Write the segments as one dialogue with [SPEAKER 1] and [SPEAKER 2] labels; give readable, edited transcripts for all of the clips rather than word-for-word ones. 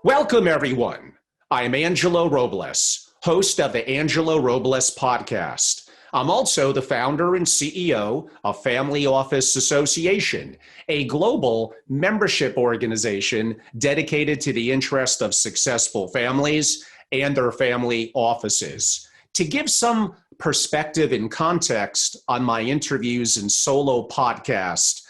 [SPEAKER 1] Welcome, everyone. I'm Angelo Robles, host of the Angelo Robles podcast. I'm also the founder and CEO of FamilyOffice Association, a global membership organization dedicated to the interest of successful families and their family offices. To give some perspective and context on my interviews and solo podcast,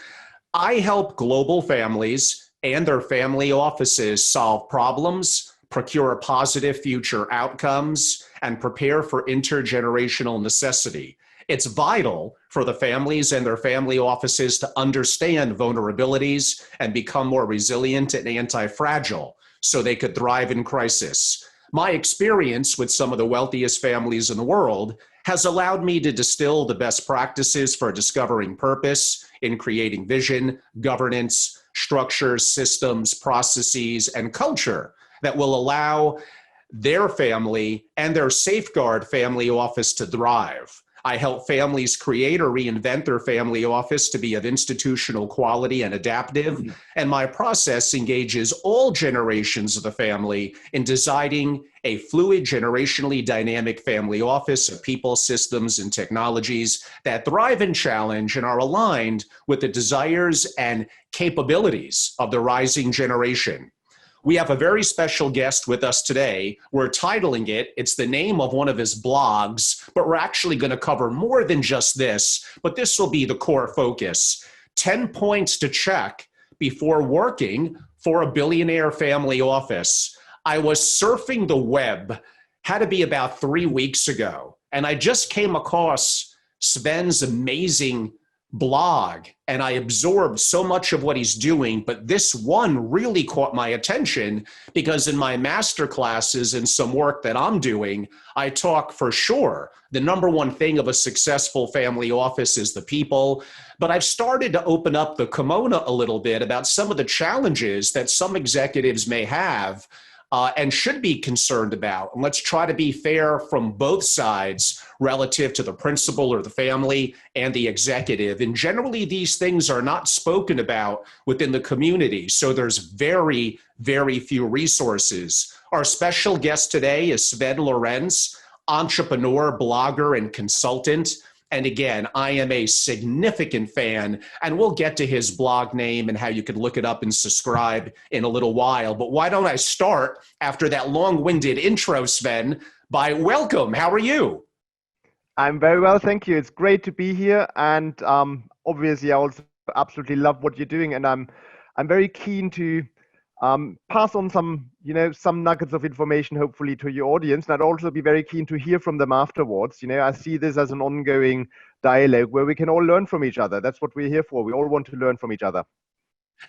[SPEAKER 1] I help global families and their family offices solve problems, procure positive future outcomes, and prepare for intergenerational necessity. It's vital for the families and their family offices to understand vulnerabilities and become more resilient and anti-fragile so they could thrive in crisis. My experience with some of the wealthiest families in the world has allowed me to distill the best practices for discovering purpose in creating vision, governance, structures, systems, processes, and culture that will allow their family and their safeguard family office to thrive. I help families create or reinvent their family office to be of institutional quality and adaptive. And my process engages all generations of the family in designing a fluid, generationally dynamic family office of people, systems, and technologies that thrive and challenge and are aligned with the desires and capabilities of the rising generation. We have a very special guest with us today. We're titling it's the name of one of his blogs, but we're actually going to cover more than just this, but this will be the core focus. 10 points to check before working for a billionaire family office. I was surfing the web, had to be about 3 weeks ago, and I just came across Sven's amazing blog, and I absorbed so much of what he's doing, but this one really caught my attention because in my master classes and some work that I'm doing, I talk for sure the number one thing of a successful family office is the people, but I've started to open up the kimono a little bit about some of the challenges that some executives may have and should be concerned about. And let's try to be fair from both sides relative to the principal or the family and the executive. And generally, these things are not spoken about within the community. So there's very, very few resources. Our special guest today is Swen Lorenz, entrepreneur, blogger, and consultant. And again, I am a significant fan, and we'll get to his blog name and how you can look it up and subscribe in a little while. But why don't I start after that long-winded intro, Swen, by welcome. How are you?
[SPEAKER 2] I'm very well, thank you. It's great to be here. And obviously, I also absolutely love what you're doing. And I'm very keen to pass on some nuggets of information, hopefully, to your audience. And I'd also be very keen to hear from them afterwards. I see this as an ongoing dialogue where we can all learn from each other. That's what we're here for. We all want to learn from each other.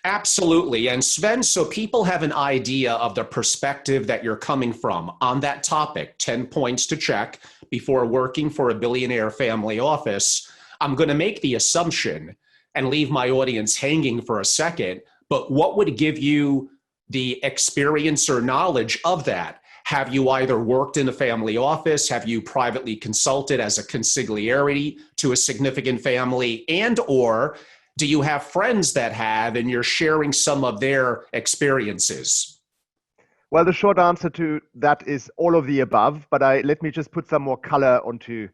[SPEAKER 1] Absolutely. And Swen, so people have an idea of the perspective that you're coming from on that topic, 10 points to check before working for a billionaire family office. I'm going to make the assumption and leave my audience hanging for a second, but what would give you the experience or knowledge of that? Have you either worked in a family office? Have you privately consulted as a consigliere to a significant family? And or do you have friends that have and you're sharing some of their experiences?
[SPEAKER 2] Well, the short answer to that is all of the above, but let me just put some more color onto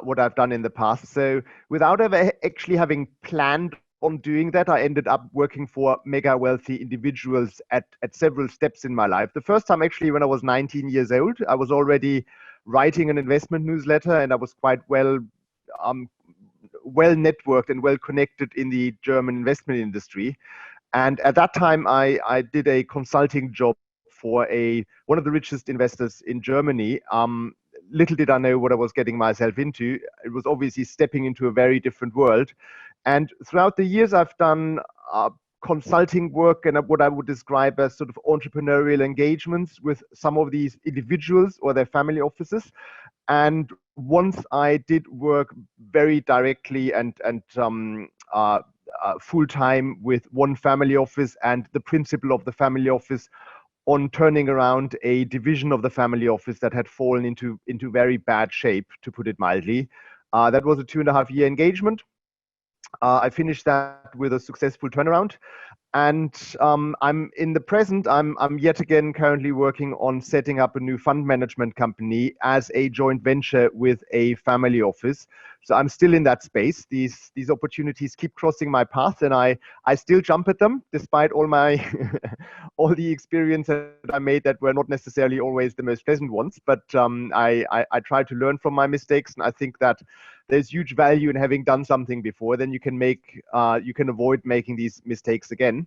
[SPEAKER 2] what I've done in the past. So without ever actually having planned on doing that, I ended up working for mega wealthy individuals at several steps in my life. The first time actually when I was 19 years old, I was already writing an investment newsletter, and I was quite well networked and well connected in the German investment industry. And at that time, I did a consulting job for one of the richest investors in Germany. Little did I know what I was getting myself into. It was obviously stepping into a very different world. And throughout the years, I've done consulting work and what I would describe as sort of entrepreneurial engagements with some of these individuals or their family offices. And once I did work very directly and full time with one family office and the principal of the family office on turning around a division of the family office that had fallen into very bad shape, to put it mildly. That was a 2.5-year engagement. I finished that with a successful turnaround. And I'm in the present, I'm yet again currently working on setting up a new fund management company as a joint venture with a family office. So I'm still in that space. These opportunities keep crossing my path, and I still jump at them despite all my all the experience that I made that were not necessarily always the most pleasant ones. But I try to learn from my mistakes, and I think that there's huge value in having done something before. Then you can avoid making these mistakes again.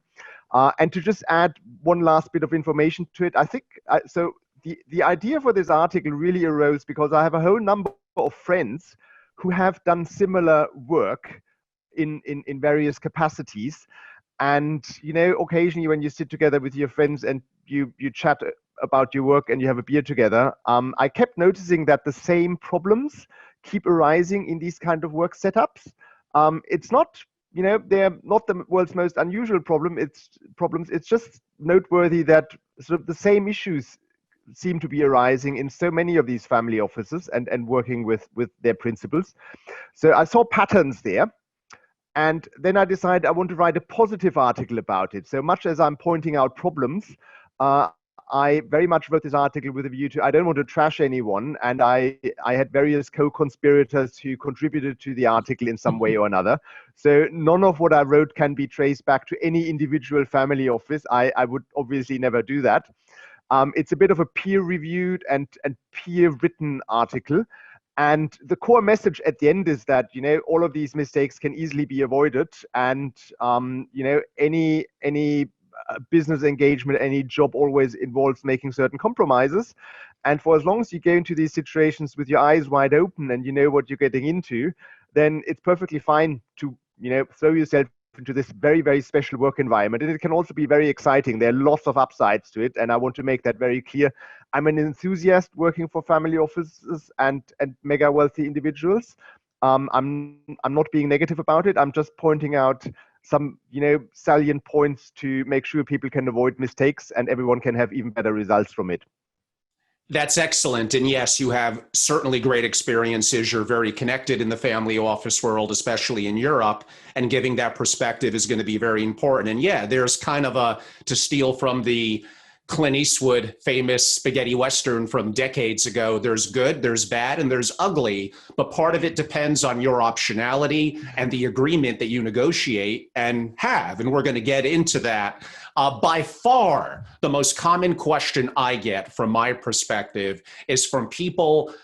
[SPEAKER 2] And to just add one last bit of information to it, I think so. The idea for this article really arose because I have a whole number of friends who have done similar work in various capacities. And occasionally when you sit together with your friends and you chat about your work and you have a beer together, I kept noticing that the same problems keep arising in these kind of work setups. It's not, they're not the world's most unusual problems. It's just noteworthy that sort of the same issues seem to be arising in so many of these family offices and working with their principals. So I saw patterns there. And then I decided I want to write a positive article about it. So much as I'm pointing out problems, I very much wrote this article with a view to, I don't want to trash anyone. And I had various co-conspirators who contributed to the article in some way or another. So none of what I wrote can be traced back to any individual family office. I would obviously never do that. It's a bit of a peer-reviewed and peer-written article. And the core message at the end is that, all of these mistakes can easily be avoided. And, any business engagement, any job always involves making certain compromises. And for as long as you go into these situations with your eyes wide open and you know what you're getting into, then it's perfectly fine to, throw yourself into this very, very special work environment. And it can also be very exciting. There are lots of upsides to it. And I want to make that very clear. I'm an enthusiast working for family offices and mega wealthy individuals. I'm not being negative about it. I'm just pointing out some, salient points to make sure people can avoid mistakes and everyone can have even better results from it.
[SPEAKER 1] That's excellent. And yes, you have certainly great experiences. You're very connected in the family office world, especially in Europe. And giving that perspective is going to be very important. And yeah, there's kind of to steal from the Clint Eastwood famous spaghetti Western from decades ago, there's good, there's bad, and there's ugly. But part of it depends on your optionality and the agreement that you negotiate and have. And we're going to get into that. By far, the most common question I get from my perspective is from people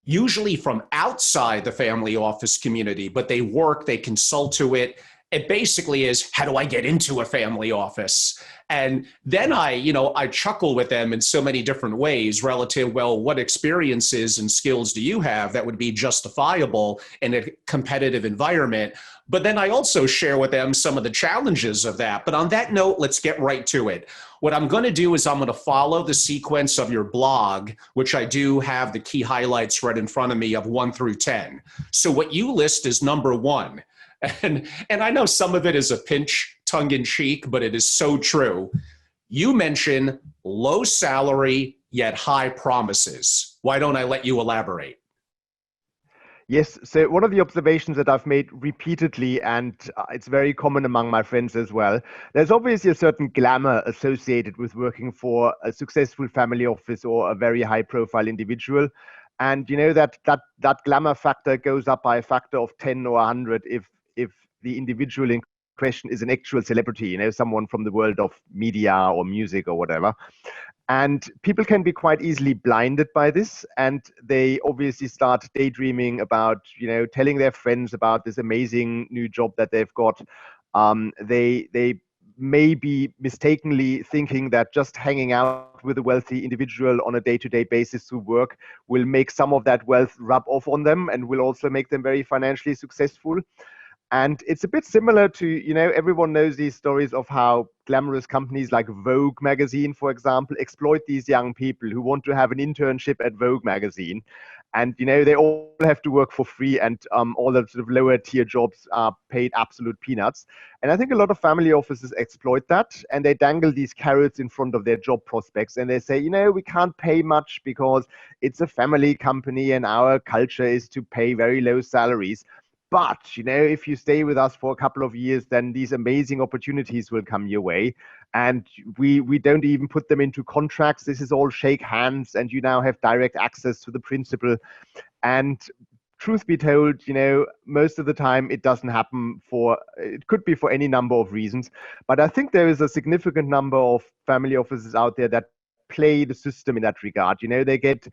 [SPEAKER 1] usually from outside the family office community, but they consult to it. It basically is, how do I get into a family office? And then I chuckle with them in so many different ways relative, well, what experiences and skills do you have that would be justifiable in a competitive environment? But then I also share with them some of the challenges of that. But on that note, let's get right to it. What I'm going to do is I'm going to follow the sequence of your blog, which I do have the key highlights right in front of me of 1 through 10. So what you list is number 1. And I know some of it is a pinch, tongue in cheek, but it is so true. You mention low salary, yet high promises. Why don't I let you elaborate?
[SPEAKER 2] Yes, so one of the observations that I've made repeatedly, and it's very common among my friends as well, there's obviously a certain glamour associated with working for a successful family office or a very high profile individual. And that glamour factor goes up by a factor of 10 or 100 if the individual in question is an actual celebrity, someone from the world of media or music or whatever. And people can be quite easily blinded by this, and they obviously start daydreaming about, telling their friends about this amazing new job that they've got. They may be mistakenly thinking that just hanging out with a wealthy individual on a day-to-day basis through work will make some of that wealth rub off on them and will also make them very financially successful. And it's a bit similar to, everyone knows these stories of how glamorous companies like Vogue magazine, for example, exploit these young people who want to have an internship at Vogue magazine. And, they all have to work for free, and all the sort of lower tier jobs are paid absolute peanuts. And I think a lot of family offices exploit that, and they dangle these carrots in front of their job prospects. And they say, we can't pay much because it's a family company and our culture is to pay very low salaries. but if you stay with us for a couple of years, then these amazing opportunities will come your way. And we don't even put them into contracts. This is all shake hands, and you now have direct access to the principal. And truth be told, most of the time it doesn't happen. It could be for any number of reasons, but I think there is a significant number of family offices out there that play the system in that regard. They get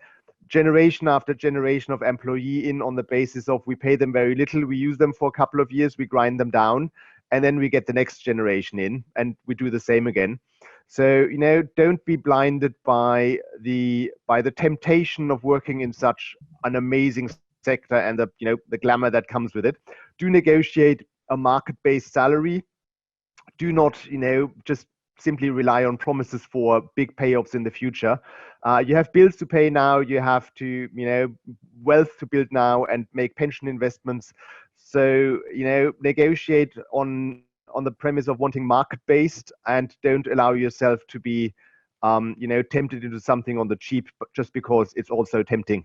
[SPEAKER 2] generation after generation of employee in on the basis of, we pay them very little, we use them for a couple of years, we grind them down, and then we get the next generation in, and we do the same again. So don't be blinded by the temptation of working in such an amazing sector and the glamour that comes with it. Do negotiate a market-based salary. Do not just simply rely on promises for big payoffs in the future. You have bills to pay now. You have to wealth to build now and make pension investments. So negotiate on the premise of wanting market-based, and don't allow yourself to be tempted into something on the cheap just because it's also tempting.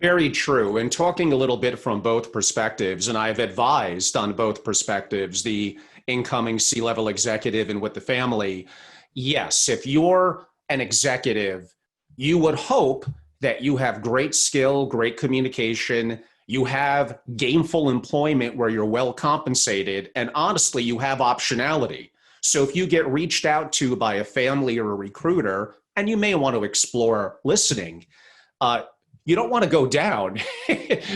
[SPEAKER 1] Very true. And talking a little bit from both perspectives, and I've advised on both perspectives, the incoming C-level executive and with the family. Yes, if you're an executive, you would hope that you have great skill, great communication, you have gainful employment where you're well compensated, and honestly, you have optionality. So if you get reached out to by a family or a recruiter, and you may want to explore listening, you don't want to go down.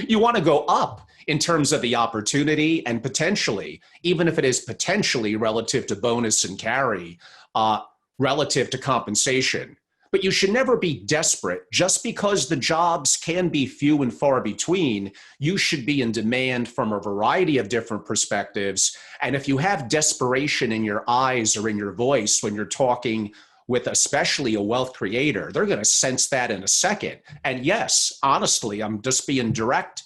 [SPEAKER 1] You want to go up in terms of the opportunity, and potentially, even if it is potentially relative to bonus and carry, relative to compensation. But you should never be desperate. Just because the jobs can be few and far between, you should be in demand from a variety of different perspectives. And if you have desperation in your eyes or in your voice when you're talking with especially a wealth creator, they're going to sense that in a second. And yes, honestly, I'm just being direct.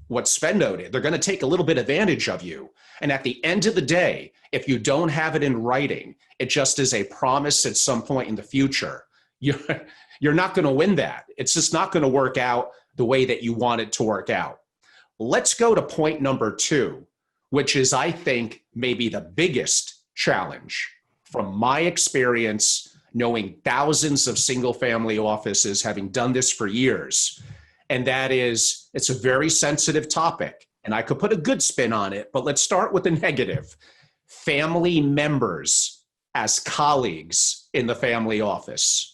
[SPEAKER 1] What Sven noted, they're going to take a little bit advantage of you. And at the end of the day, if you don't have it in writing, it just is a promise at some point in the future. You're not going to win that. It's just not going to work out the way that you want it to work out. Let's go to point number 2, which is, I think, maybe the biggest challenge from my experience, knowing thousands of single family offices, having done this for years. And that is, it's a very sensitive topic, and I could put a good spin on it, but let's start with the negative. Family members as colleagues in the family office.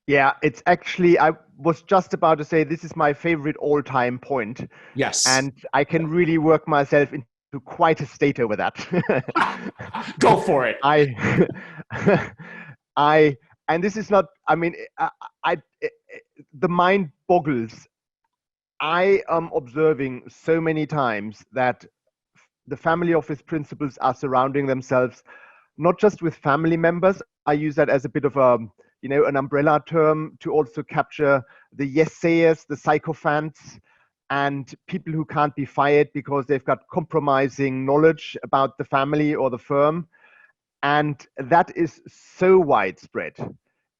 [SPEAKER 2] Yeah, it's actually, I was just about to say, this is my favorite all-time point.
[SPEAKER 1] Yes.
[SPEAKER 2] And I can really work myself into quite a state over that.
[SPEAKER 1] Go for it.
[SPEAKER 2] And this is not, I mean, the mind boggles. I am observing so many times that the family office principals are surrounding themselves not just with family members. I use that as a bit of a, an umbrella term to also capture the yes-sayers, the sycophants, and people who can't be fired because they've got compromising knowledge about the family or the firm. And that is so widespread.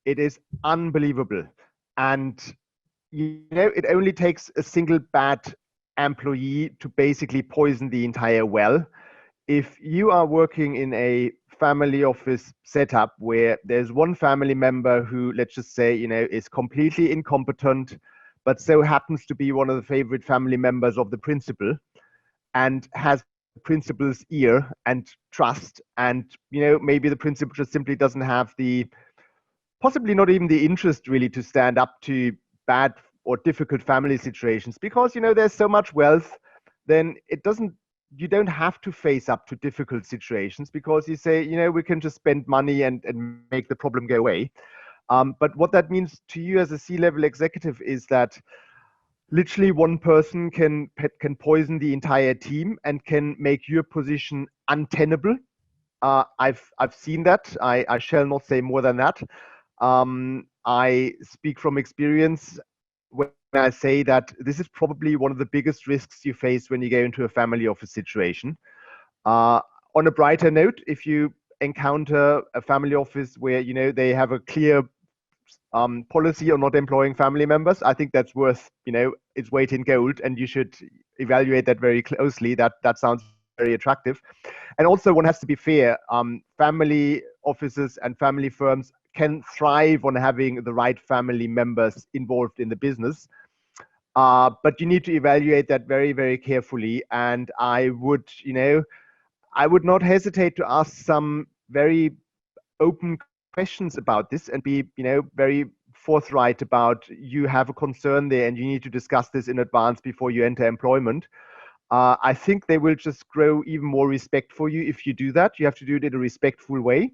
[SPEAKER 2] It is unbelievable. And, it only takes a single bad employee to basically poison the entire well. If you are working in a family office setup where there's one family member who, let's just say, is completely incompetent, but so happens to be one of the favorite family members of the principal and has the principal's ear and trust, and maybe the principal just simply doesn't have possibly not even the interest really to stand up to bad or difficult family situations, because there's so much wealth, then you don't have to face up to difficult situations, because you say, we can just spend money and make the problem go away. But what that means to you as a C-level executive is that literally one person can poison the entire team and can make your position untenable. I've seen that. I shall not say more than that. I speak from experience when I say that this is probably one of the biggest risks you face when you go into a family office situation. On a brighter note, if you encounter a family office where they have a clear policy on not employing family members. I think that's worth, its weight in gold, and you should evaluate that very closely. That sounds very attractive. And also, one has to be fair. Family offices and family firms can thrive on having the right family members involved in the business. But you need to evaluate that very, very carefully. And I would not hesitate to ask some very open questions about this and be, very forthright about you have a concern there and you need to discuss this in advance before you enter employment. I think they will just grow even more respect for you if you do that. You have to do it in a respectful way.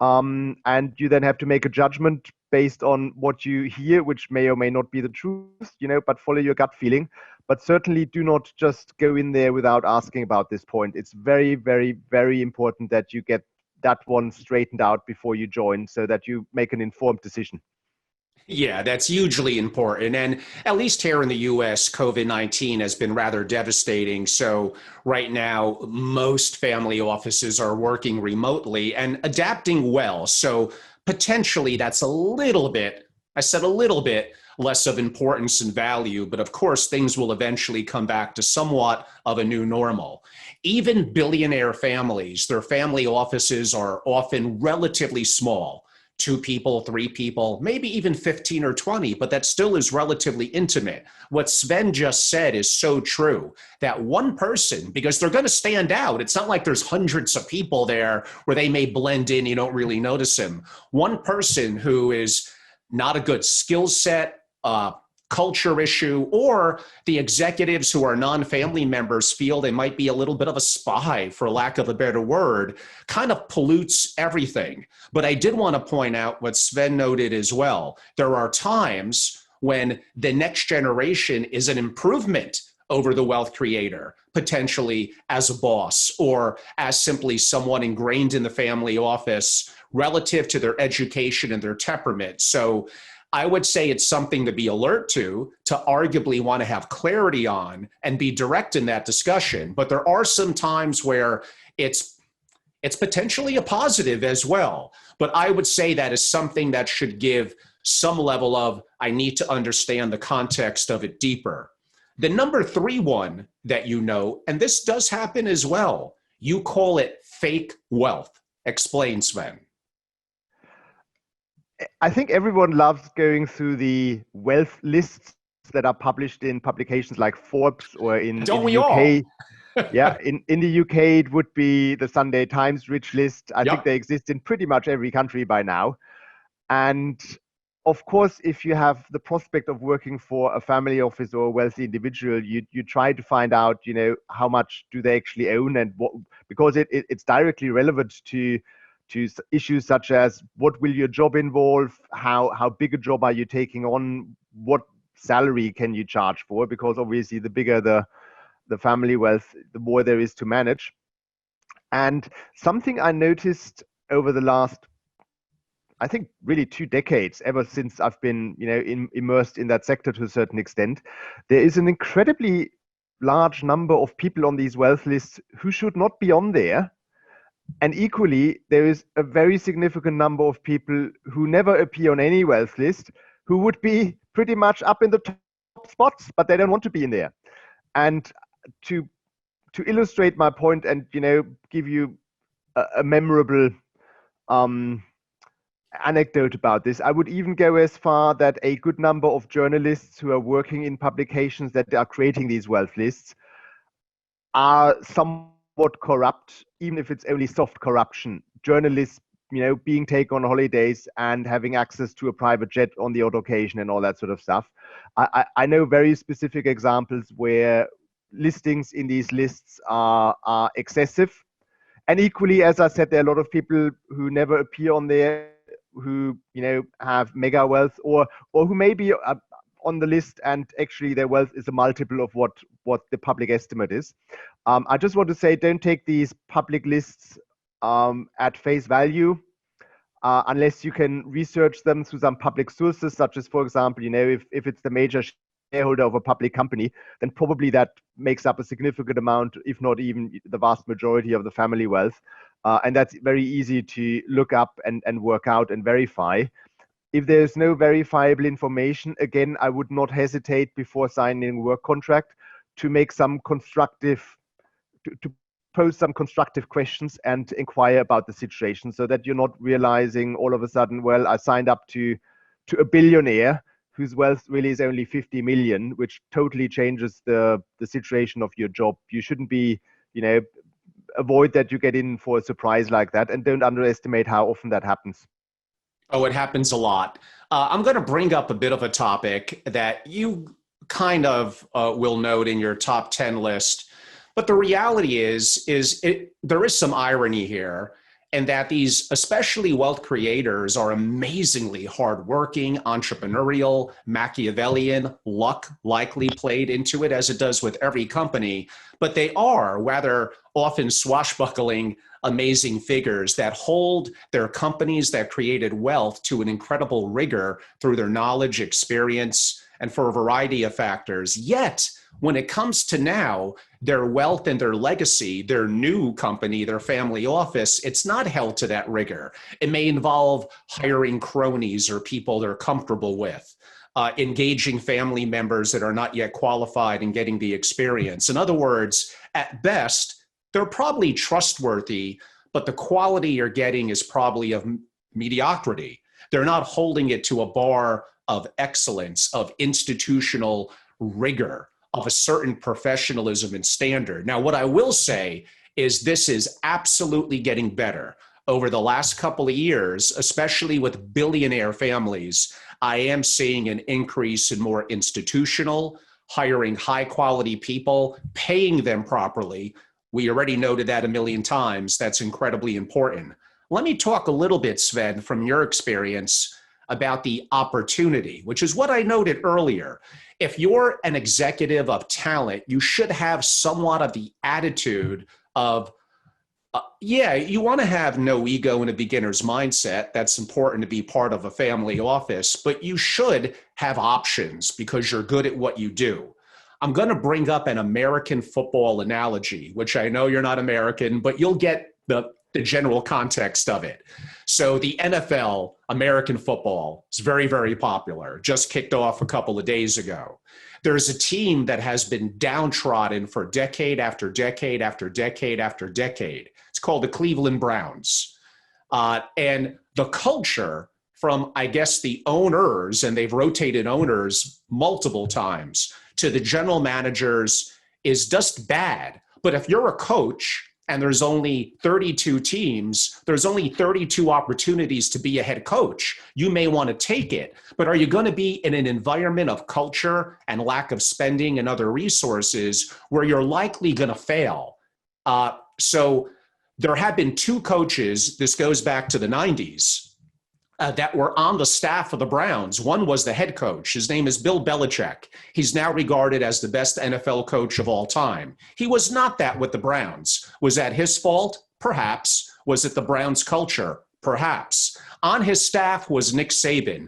[SPEAKER 2] And you then have to make a judgment based on what you hear, which may or may not be the truth, but follow your gut feeling. But certainly do not just go in there without asking about this point. It's very, very, very important that you get that one straightened out before you join so that you make an informed decision.
[SPEAKER 1] Yeah, that's hugely important. And at least here in the US, COVID-19 has been rather devastating. So right now, most family offices are working remotely and adapting well. So potentially that's a little bit, I said a little bit, less of importance and value. But of course, things will eventually come back to somewhat of a new normal. Even billionaire families, their family offices are often relatively small. 2 people, 3 people, maybe even 15 or 20, but that still is relatively intimate. What Sven just said is so true, that one person, because they're going to stand out. It's not like there's hundreds of people there where they may blend in, you don't really notice him. One person who is not a good skill set, culture issue, or the executives who are non-family members feel they might be a little bit of a spy, for lack of a better word, kind of pollutes everything. But I did want to point out what Sven noted as well. There are times when the next generation is an improvement over the wealth creator, potentially as a boss or as simply someone ingrained in the family office relative to their education and their temperament. So I would say it's something to be alert to arguably want to have clarity on and be direct in that discussion. But there are some times where it's potentially a positive as well. But I would say that is something that should give some level of, I need to understand the context of it deeper. The number 3 one that you know, and this does happen as well, you call it fake wealth. Explain, Sven.
[SPEAKER 2] I think everyone loves going through the wealth lists that are published in publications like Forbes or in the UK. Yeah, in the UK, it would be the Sunday Times Rich List. I think they exist in pretty much every country by now. And of course, if you have the prospect of working for a family office or a wealthy individual, you try to find out, how much do they actually own and what, because it's directly relevant to issues such as what will your job involve, how big a job are you taking on, what salary can you charge for, because obviously the bigger the family wealth, the more there is to manage. And something I noticed over the last, I think really 2 decades, ever since I've been immersed in that sector to a certain extent, there is an incredibly large number of people on these wealth lists who should not be on there. And equally, there is a very significant number of people who never appear on any wealth list who would be pretty much up in the top spots, but they don't want to be in there. And to illustrate my point and give you a memorable anecdote about this, I would even go as far that a good number of journalists who are working in publications that are creating these wealth lists are somewhat corrupt, even if it's only soft corruption. Journalists, being taken on holidays and having access to a private jet on the odd occasion and all that sort of stuff. I know very specific examples where listings in these lists are excessive. And equally, as I said, there are a lot of people who never appear on there, who have mega wealth, or who may be on the list and actually their wealth is a multiple of what the public estimate is. I just want to say, don't take these public lists at face value unless you can research them through some public sources, such as, for example, if it's the major shareholder of a public company, then probably that makes up a significant amount, if not even the vast majority of the family wealth. And that's very easy to look up and work out and verify. if there's no verifiable information, again, I would not hesitate before signing a work contract to make some constructive, to pose some constructive questions and inquire about the situation, so that you're not realizing all of a sudden, well, I signed up to a billionaire whose wealth really is only 50 million, which totally changes the situation of your job. You shouldn't be, avoid that you get in for a surprise like that, and don't underestimate how often that happens.
[SPEAKER 1] Oh, it happens a lot. I'm going to bring up a bit of a topic that you kind of will note in your top 10 list. But the reality is there is some irony here, and that these, especially wealth creators, are amazingly hardworking, entrepreneurial, Machiavellian. Luck likely played into it, as it does with every company, but they are rather often swashbuckling, amazing figures that hold their companies that created wealth to an incredible rigor through their knowledge, experience, and for a variety of factors. Yet, when it comes to now, their wealth and their legacy, their new company, their family office, it's not held to that rigor. It may involve hiring cronies or people they're comfortable with, engaging family members that are not yet qualified and getting the experience. In other words, at best, they're probably trustworthy, but the quality you're getting is probably of mediocrity. They're not holding it to a bar of excellence, of institutional rigor, of a certain professionalism and standard. Now, what I will say is this is absolutely getting better. Over the last couple of years, especially with billionaire families, I am seeing an increase in more institutional, hiring high quality people, paying them properly. We already noted that a million times. That's incredibly important. Let me talk a little bit, Sven, from your experience about the opportunity, which is what I noted earlier. If you're an executive of talent, you should have somewhat of the attitude of, you want to have no ego and a beginner's mindset. That's important to be part of a family office, but you should have options because you're good at what you do. I'm going to bring up an American football analogy, which I know you're not American, but you'll get the general context of it. So the NFL, American football, is very, very popular. Just kicked off a couple of days ago. There's a team that has been downtrodden for decade after decade after decade after decade. It's called the Cleveland Browns. And the culture from, I guess, the owners, and they've rotated owners multiple times, to the general managers is just bad. But if you're a coach and there's only 32 teams, there's only 32 opportunities to be a head coach. You may want to take it, but are you going to be in an environment of culture and lack of spending and other resources where you're likely going to fail? So there have been two coaches, this goes back to the 90s, that were on the staff of the Browns. One was the head coach. His name is Bill Belichick. He's now regarded as the best NFL coach of all time. He was not that with the Browns. Was that his fault? Perhaps. Was it the Browns' culture? Perhaps. On his staff was Nick Saban,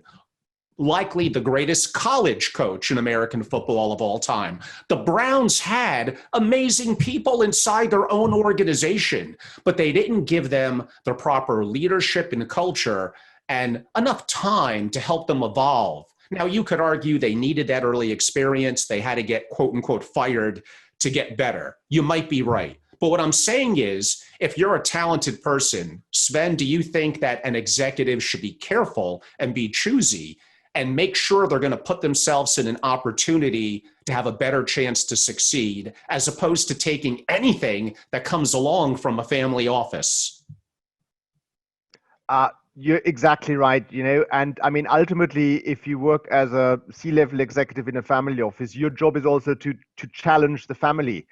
[SPEAKER 1] likely the greatest college coach in American football of all time. The Browns had amazing people inside their own organization, but they didn't give them the proper leadership and culture and enough time to help them evolve. Now, you could argue they needed that early experience. They had to get, quote unquote, fired to get better. You might be right. But what I'm saying is, if you're a talented person, Sven, do you think that an executive should be careful and be choosy and make sure they're going to put themselves in an opportunity to have a better chance to succeed, as opposed to taking anything that comes along from a family office?
[SPEAKER 2] You're exactly right, and I mean, ultimately, if you work as a C-level executive in a family office, your job is also to challenge the family.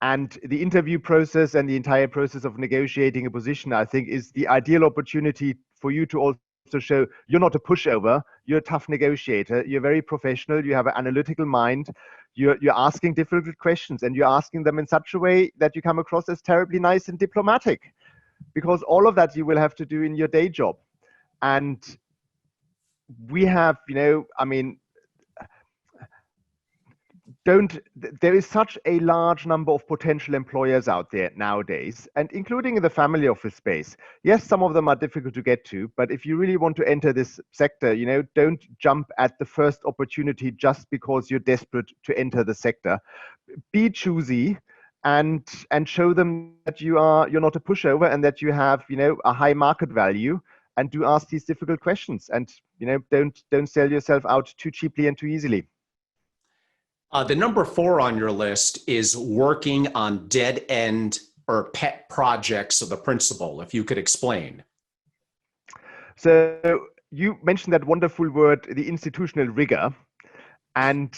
[SPEAKER 2] And the interview process and the entire process of negotiating a position, I think, is the ideal opportunity for you to also show you're not a pushover, you're a tough negotiator, you're very professional, you have an analytical mind, you're asking difficult questions, and you're asking them in such a way that you come across as terribly nice and diplomatic. Because all of that you will have to do in your day job. And we have, there is such a large number of potential employers out there nowadays, and including in the family office space. Yes, some of them are difficult to get to, but if you really want to enter this sector, don't jump at the first opportunity just because you're desperate to enter the sector. Be choosy and show them that you're not a pushover and that you have, a high market value, and do ask these difficult questions, and don't sell yourself out too cheaply and too easily.
[SPEAKER 1] The number 4 on your list is working on dead end or pet projects of the principal, if you could explain.
[SPEAKER 2] So you mentioned that wonderful word, the institutional rigor. And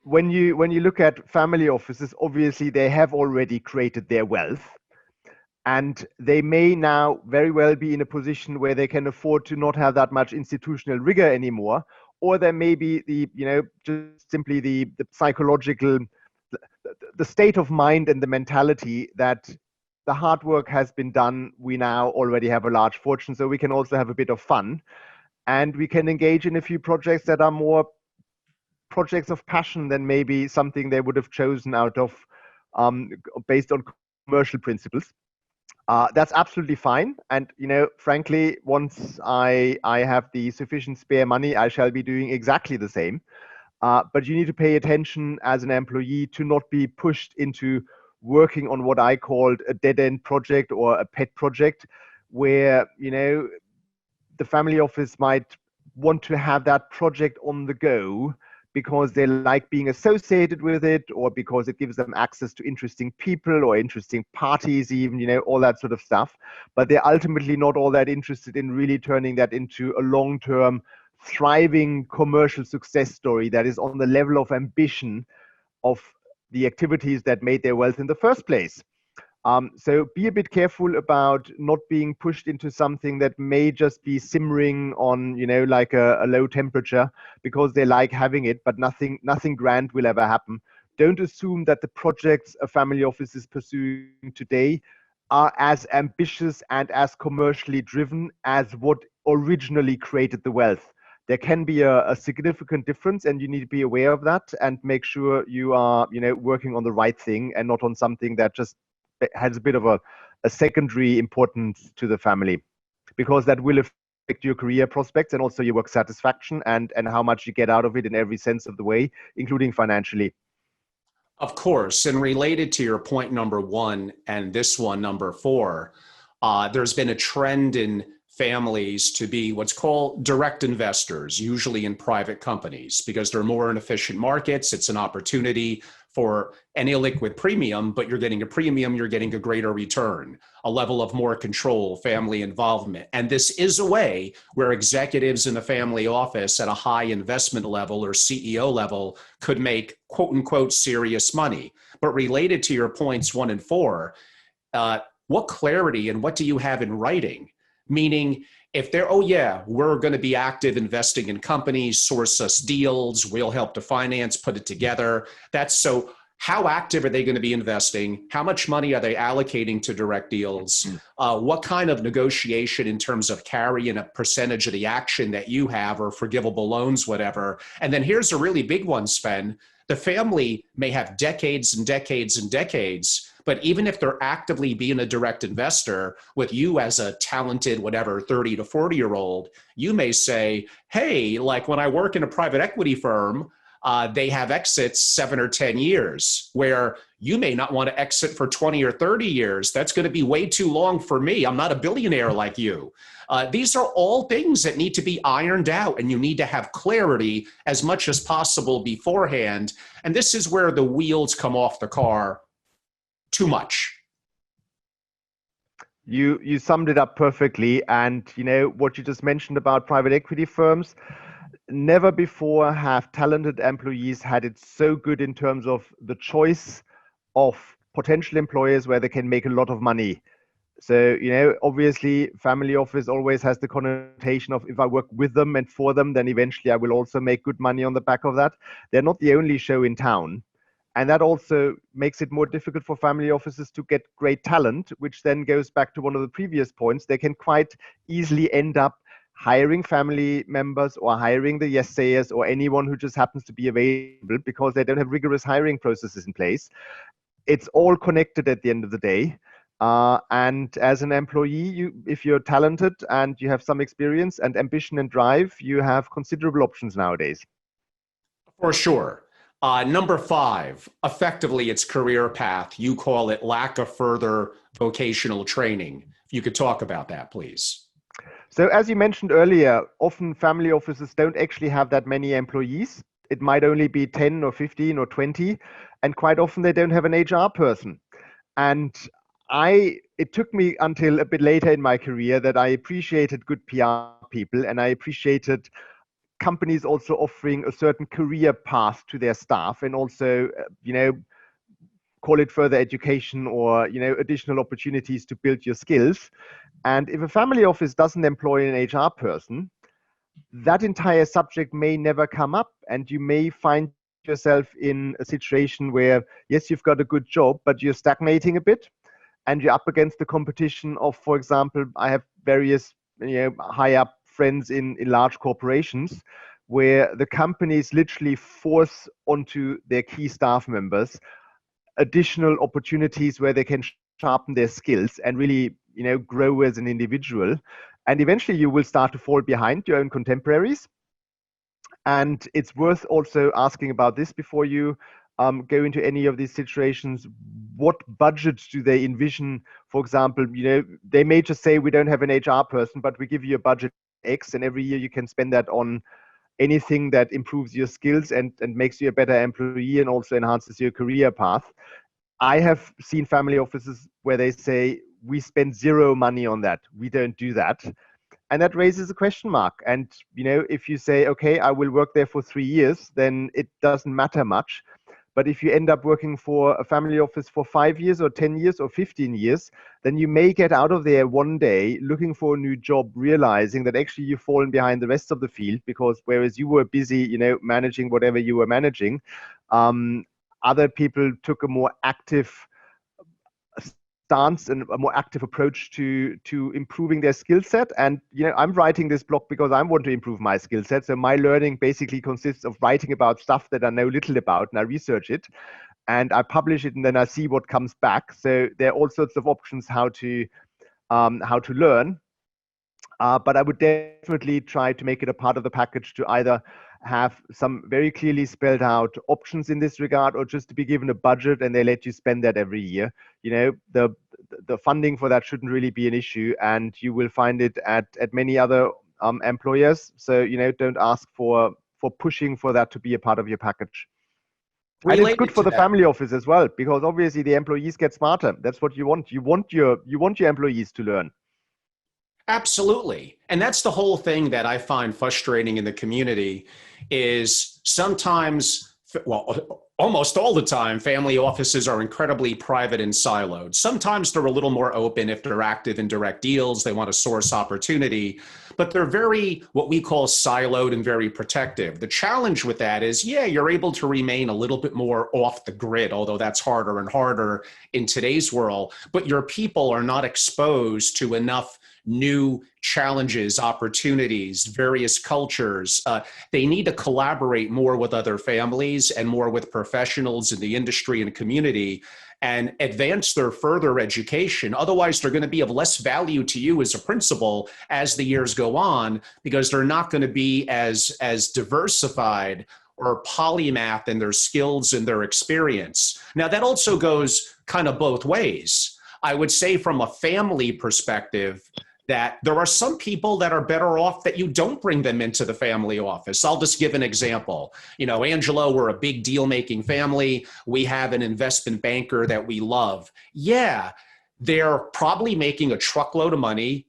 [SPEAKER 2] when you look at family offices, obviously they have already created their wealth. And they may now very well be in a position where they can afford to not have that much institutional rigor anymore. Or there may be just simply the psychological, the state of mind and the mentality that the hard work has been done. We now already have a large fortune, so we can also have a bit of fun. And we can engage in a few projects that are more projects of passion than maybe something they would have chosen out of based on commercial principles. That's absolutely fine. And, frankly, once I have the sufficient spare money, I shall be doing exactly the same. But you need to pay attention as an employee to not be pushed into working on what I called a dead-end project or a pet project, where, the family office might want to have that project on the go because they like being associated with it, or because it gives them access to interesting people or interesting parties even, all that sort of stuff. But they're ultimately not all that interested in really turning that into a long-term, thriving commercial success story that is on the level of ambition of the activities that made their wealth in the first place. So be a bit careful about not being pushed into something that may just be simmering on, like a low temperature because they like having it, but nothing grand will ever happen. Don't assume that the projects a family office is pursuing today are as ambitious and as commercially driven as what originally created the wealth. There can be a significant difference, and you need to be aware of that and make sure you are, working on the right thing and not on something that just has a bit of a secondary importance to the family, because that will affect your career prospects and also your work satisfaction and how much you get out of it in every sense of the way, including financially.
[SPEAKER 1] Of course. And related to your point number 1 and this one, number 4, there's been a trend in families to be what's called direct investors, usually in private companies, because they're more in efficient markets. It's an opportunity for an illiquid premium, but you're getting a premium, you're getting a greater return, a level of more control, family involvement. And this is a way where executives in the family office at a high investment level or CEO level could make quote unquote serious money. But related to your points 1 and 4, what clarity and what do you have in writing? Meaning, if they're, oh yeah, we're going to be active investing in companies, source us deals, we'll help to finance, put it together. That's so how active are they going to be investing? How much money are they allocating to direct deals? What kind of negotiation in terms of carry and a percentage of the action that you have or forgivable loans, whatever. And then here's a really big one, Sven. The family may have decades and decades and decades, but even if they're actively being a direct investor with you as a talented, whatever, 30 to 40-year-old, you may say, hey, like when I work in a private equity firm, they have exits 7 or 10 years, where you may not want to exit for 20 or 30 years. That's going to be way too long for me. I'm not a billionaire like you. These are all things that need to be ironed out, and you need to have clarity as much as possible beforehand. And this is where the wheels come off the car too much.
[SPEAKER 2] You summed it up perfectly. And what you just mentioned about private equity firms, never before have talented employees had it so good in terms of the choice of potential employers where they can make a lot of money. So, obviously family office always has the connotation of if I work with them and for them, then eventually I will also make good money on the back of that. They're not the only show in town. And that also makes it more difficult for family offices to get great talent, which then goes back to one of the previous points. They can quite easily end up hiring family members or hiring the yes sayers or anyone who just happens to be available because they don't have rigorous hiring processes in place. It's all connected at the end of the day. And as an employee, if you're talented and you have some experience and ambition and drive, you have considerable options nowadays.
[SPEAKER 1] For sure. Number 5, effectively, it's career path. You call it lack of further vocational training. If you could talk about that, please.
[SPEAKER 2] So as you mentioned earlier, often family offices don't actually have that many employees. It might only be 10 or 15 or 20. And quite often they don't have an HR person. And it took me until a bit later in my career that I appreciated good PR people, and I appreciated companies also offering a certain career path to their staff, and also, call it further education or, additional opportunities to build your skills. And if a family office doesn't employ an HR person, that entire subject may never come up, and you may find yourself in a situation where, yes, you've got a good job, but you're stagnating a bit, and you're up against the competition of, for example, I have various high up friends in large corporations where the companies literally force onto their key staff members additional opportunities where they can sharpen their skills and really grow as an individual. And eventually you will start to fall behind your own contemporaries. And it's worth also asking about this before you go into any of these situations. What budgets do they envision? For example, they may just say, we don't have an HR person, but we give you a budget X, and every year you can spend that on anything that improves your skills and makes you a better employee and also enhances your career path. I have seen family offices where they say, we spend zero money on that. We don't do that. And that raises a question mark. And, if you say, okay, I will work there for 3 years, then it doesn't matter much. But if you end up working for a family office for 5 years or 10 years or 15 years, then you may get out of there one day looking for a new job, realizing that actually you've fallen behind the rest of the field, because whereas you were busy, managing whatever you were managing, other people took a more active stance and a more active approach to improving their skill set. And I'm writing this blog because I want to improve my skill set. So my learning basically consists of writing about stuff that I know little about, and I research it and I publish it, and then I see what comes back. So there are all sorts of options how to learn. But I would definitely try to make it a part of the package to either have some very clearly spelled out options in this regard, or just to be given a budget and they let you spend that every year. The funding for that shouldn't really be an issue, and you will find it at many other employers. So don't ask for pushing for that to be a part of your package. And it's good for the family office as well, because obviously the employees get smarter. That's what you want. You want your employees to learn.
[SPEAKER 1] Absolutely. And that's the whole thing that I find frustrating in the community is sometimes, well, almost all the time, family offices are incredibly private and siloed. Sometimes they're a little more open if they're active in direct deals, they want to source opportunity, but they're very, what we call siloed and very protective. The challenge with that is, yeah, you're able to remain a little bit more off the grid, although that's harder and harder in today's world, but your people are not exposed to enough new challenges, opportunities, various cultures. They need to collaborate more with other families and more with professionals in the industry and community and advance their further education. Otherwise, they're going to be of less value to you as a principal as the years go on, because they're not going to be as diversified or polymath in their skills and their experience. Now, that also goes kind of both ways. I would say from a family perspective, that there are some people that are better off that you don't bring them into the family office. I'll just give an example. Angelo, we're a big deal-making family. We have an investment banker that we love. Yeah, they're probably making a truckload of money.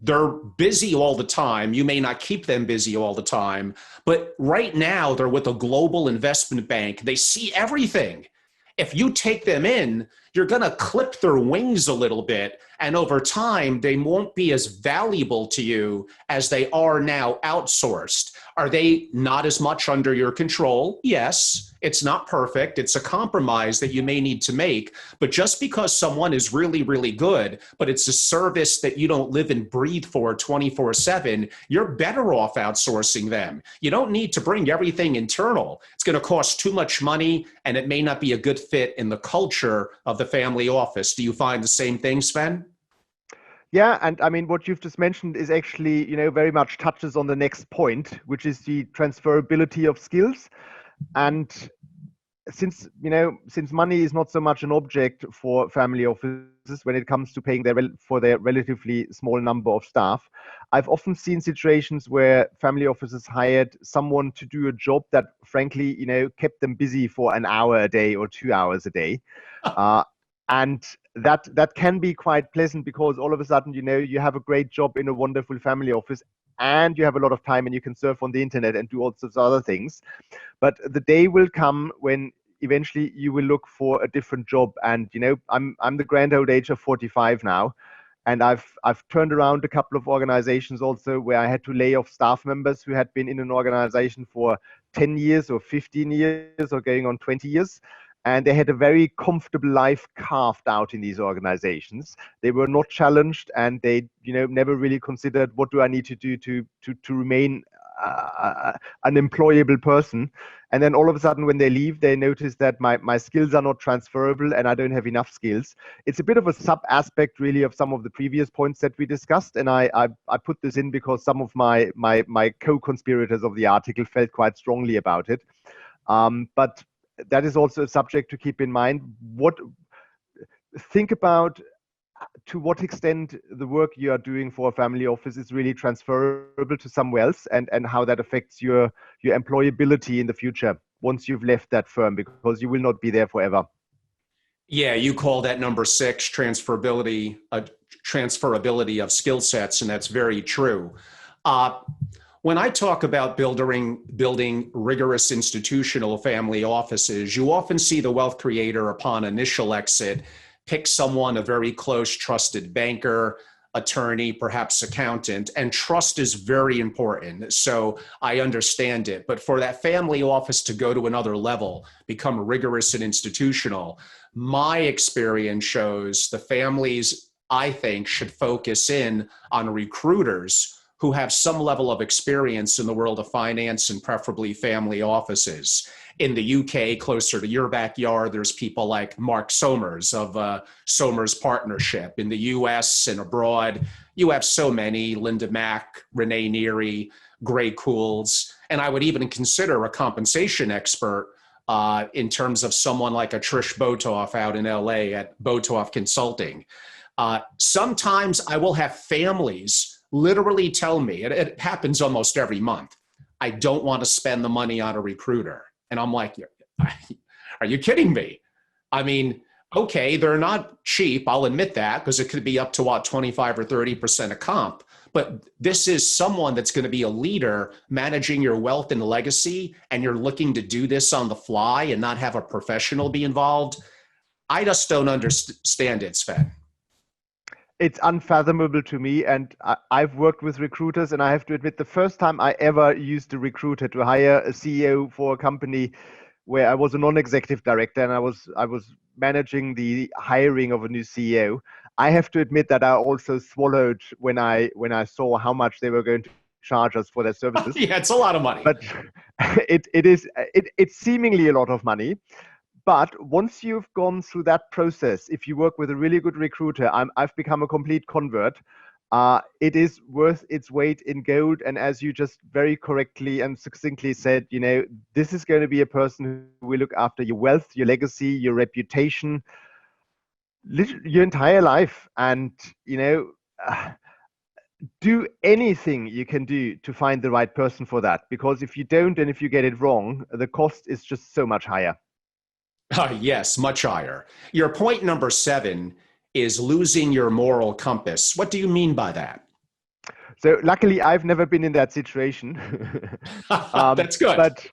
[SPEAKER 1] They're busy all the time. You may not keep them busy all the time, but right now they're with a global investment bank. They see everything. If you take them in, you're going to clip their wings a little bit. And over time, they won't be as valuable to you as they are now outsourced. Are they not as much under your control? Yes, it's not perfect. It's a compromise that you may need to make. But just because someone is really, really good, but it's a service that you don't live and breathe for 24/7, you're better off outsourcing them. You don't need to bring everything internal. It's going to cost too much money, and it may not be a good fit in the culture of the family office. Do you find the same thing, Sven?
[SPEAKER 2] Yeah, and I mean, what you've just mentioned is actually, very much touches on the next point, which is the transferability of skills. And since money is not so much an object for family offices when it comes to paying for their relatively small number of staff, I've often seen situations where family offices hired someone to do a job that, frankly, kept them busy for an hour a day or 2 hours a day. And that can be quite pleasant because all of a sudden, you have a great job in a wonderful family office and you have a lot of time and you can surf on the internet and do all sorts of other things. But the day will come when eventually you will look for a different job. And, I'm the grand old age of 45 now. And I've turned around a couple of organizations also where I had to lay off staff members who had been in an organization for 10 years or 15 years or going on 20 years. And they had a very comfortable life carved out in these organizations. They were not challenged, and they, never really considered what do I need to do to remain an employable person. And then all of a sudden, when they leave, they notice that my skills are not transferable and I don't have enough skills. It's a bit of a sub aspect, really, of some of the previous points that we discussed. And I put this in because some of my co-conspirators of the article felt quite strongly about it. But that is also a subject to keep in mind. Think about to what extent the work you are doing for a family office is really transferable to somewhere else, and how that affects your employability in the future once you've left that firm, because you will not be there forever.
[SPEAKER 1] Yeah, you call that number 6 transferability of skill sets, and that's very true. When I talk about building rigorous institutional family offices, you often see the wealth creator upon initial exit pick someone, a very close, trusted banker, attorney, perhaps accountant, and trust is very important. So I understand it. But for that family office to go to another level, become rigorous and institutional, my experience shows the families, I think, should focus in on recruiters who have some level of experience in the world of finance and preferably family offices. In the UK, closer to your backyard, there's people like Mark Somers of Somers Partnership. In the US and abroad, you have so many, Linda Mack, Renee Neary, Gray Cools, and I would even consider a compensation expert in terms of someone like a Trish Botoff out in LA at Botoff Consulting. Sometimes I will have families literally tell me, and it happens almost every month, I don't want to spend the money on a recruiter. And I'm like, are you kidding me? I mean, okay, they're not cheap, I'll admit that, because it could be up to what, 25 or 30% of comp. But this is someone that's going to be a leader managing your wealth and legacy, and you're looking to do this on the fly and not have a professional be involved. I just don't understand it, Sven.
[SPEAKER 2] It's unfathomable to me. And I've worked with recruiters, and I have to admit, the first time I ever used a recruiter to hire a CEO for a company where I was a non-executive director and I was managing the hiring of a new CEO, I have to admit that I also swallowed when I saw how much they were going to charge us for their services.
[SPEAKER 1] Yeah, it's a lot of money.
[SPEAKER 2] But it's seemingly a lot of money. But once you've gone through that process, if you work with a really good recruiter, I've become a complete convert. It is worth its weight in gold. And as you just very correctly and succinctly said, this is going to be a person who will look after your wealth, your legacy, your reputation, your entire life. And, do anything you can do to find the right person for that. Because if you don't, and if you get it wrong, the cost is just so much higher.
[SPEAKER 1] Yes, much higher. Your point number 7 is losing your moral compass. What do you mean by that?
[SPEAKER 2] So luckily, I've never been in that situation.
[SPEAKER 1] That's good.
[SPEAKER 2] But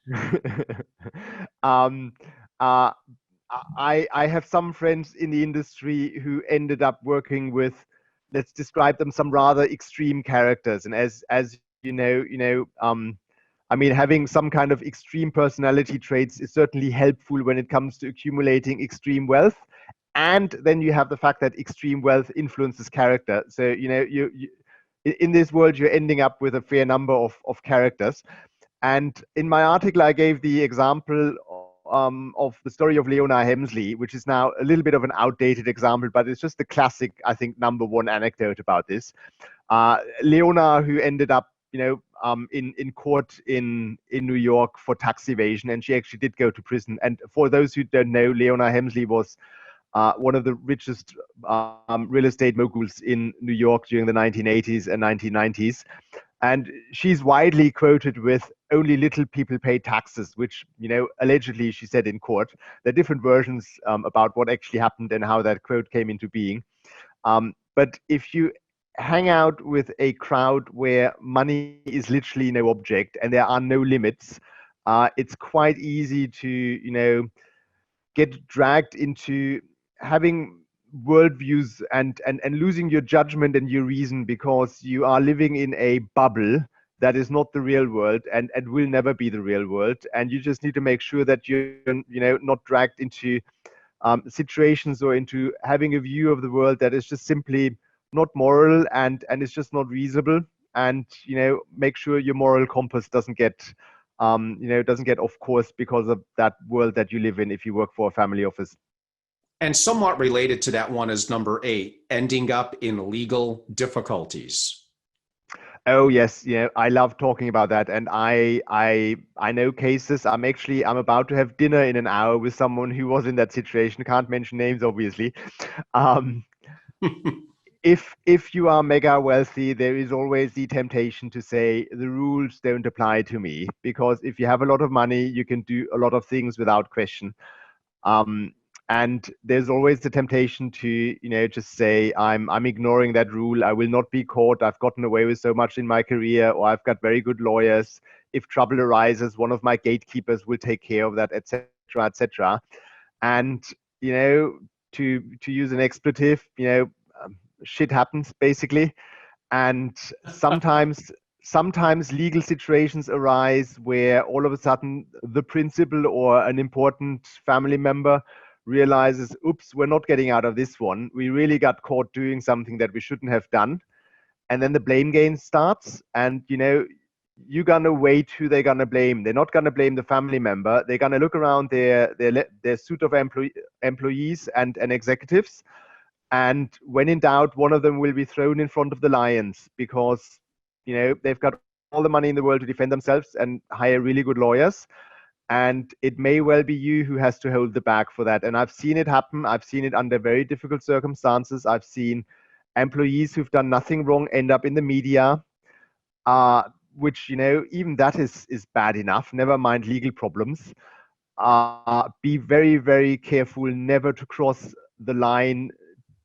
[SPEAKER 2] I have some friends in the industry who ended up working with, let's describe them, some rather extreme characters. And as I mean, having some kind of extreme personality traits is certainly helpful when it comes to accumulating extreme wealth. And then you have the fact that extreme wealth influences character. So, in this world, you're ending up with a fair number of characters. And in my article, I gave the example of the story of Leona Hemsley, which is now a little bit of an outdated example, but it's just the classic, I think, number one anecdote about this. Leona, who ended up, in court in New York for tax evasion, and she actually did go to prison. And for those who don't know, Leona Hemsley was one of the richest real estate moguls in New York during the 1980s and 1990s. And she's widely quoted with "only little people pay taxes," which, allegedly she said in court. There are different versions about what actually happened and how that quote came into being. But if you hang out with a crowd where money is literally no object and there are no limits, it's quite easy to, get dragged into having worldviews and losing your judgment and your reason, because you are living in a bubble that is not the real world and will never be the real world. And you just need to make sure that you're, not dragged into situations or into having a view of the world that is just simply not moral and it's just not reasonable. And, make sure your moral compass doesn't get off course because of that world that you live in if you work for a family office.
[SPEAKER 1] And somewhat related to that one is number 8, ending up in legal difficulties.
[SPEAKER 2] Oh yes, I love talking about that, and I know cases. I'm about to have dinner in an hour with someone who was in that situation. Can't mention names, obviously. Um, if you are mega wealthy, there is always the temptation to say the rules don't apply to me, because if you have a lot of money, you can do a lot of things without question. Um, and there's always the temptation to, just say, I'm ignoring that rule. I will not be caught. I've gotten away with so much in my career, or I've got very good lawyers. If trouble arises, one of my gatekeepers will take care of that, etc., etc. And, to use an expletive, shit happens basically. And sometimes legal situations arise where all of a sudden the principal or an important family member realizes, oops, we're not getting out of this one. We really got caught doing something that we shouldn't have done. And then the blame game starts. And, you're going to wait who they're going to blame. They're not going to blame the family member. They're going to look around their suite of employees and executives. And when in doubt, one of them will be thrown in front of the lions, because, they've got all the money in the world to defend themselves and hire really good lawyers. And it may well be you who has to hold the bag for that. And I've seen it happen. I've seen it under very difficult circumstances. I've seen employees who've done nothing wrong end up in the media, which, even that is bad enough. Never mind legal problems. Be very, very careful never to cross the line.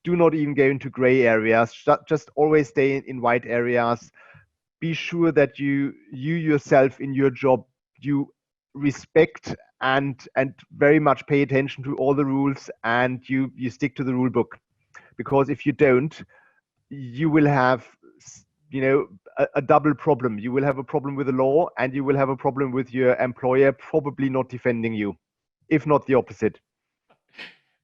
[SPEAKER 2] Do not even go into gray areas. Just always stay in white areas. Be sure that you yourself in your job, you respect and very much pay attention to all the rules, and you stick to the rule book. Because if you don't, you will have, a double problem. You will have a problem with the law, and you will have a problem with your employer probably not defending you, if not the opposite.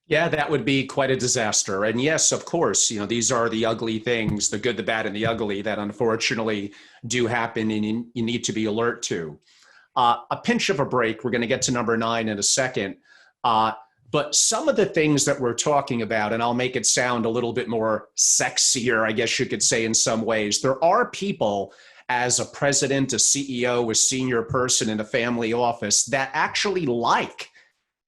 [SPEAKER 1] Yeah, that would be quite a disaster. And yes, of course, these are the ugly things, the good, the bad, and the ugly that unfortunately do happen, and you need to be alert to. A pinch of a break. We're going to get to number 9 in a second. But some of the things that we're talking about, and I'll make it sound a little bit more sexier, I guess you could say in some ways, there are people as a president, a CEO, a senior person in a family office that actually like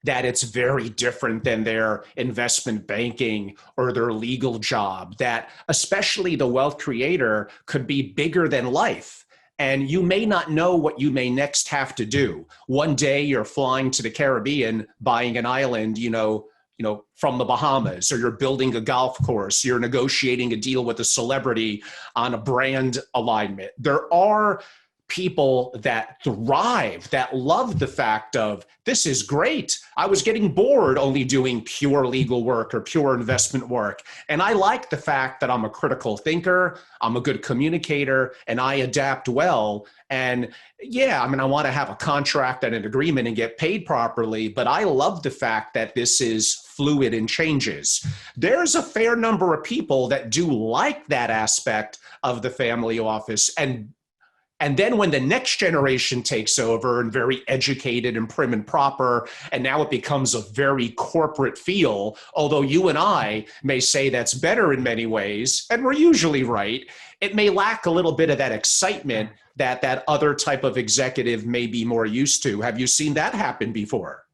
[SPEAKER 1] that it's very different than their investment banking or their legal job, that especially the wealth creator could be bigger than life. And you may not know what you may next have to do. One day you're flying to the Caribbean, buying an island, from the Bahamas, or you're building a golf course, you're negotiating a deal with a celebrity on a brand alignment. There are people that thrive, that love the fact of, this is great. I was getting bored only doing pure legal work or pure investment work. And I like the fact that I'm a critical thinker, I'm a good communicator, and I adapt well. And yeah, I mean, I want to have a contract and an agreement and get paid properly, but I love the fact that this is fluid and changes. There's a fair number of people that do like that aspect of the family office, and then when the next generation takes over and very educated and prim and proper, and now it becomes a very corporate feel, although you and I may say that's better in many ways, and we're usually right, it may lack a little bit of that excitement that that other type of executive may be more used to. Have you seen that happen before?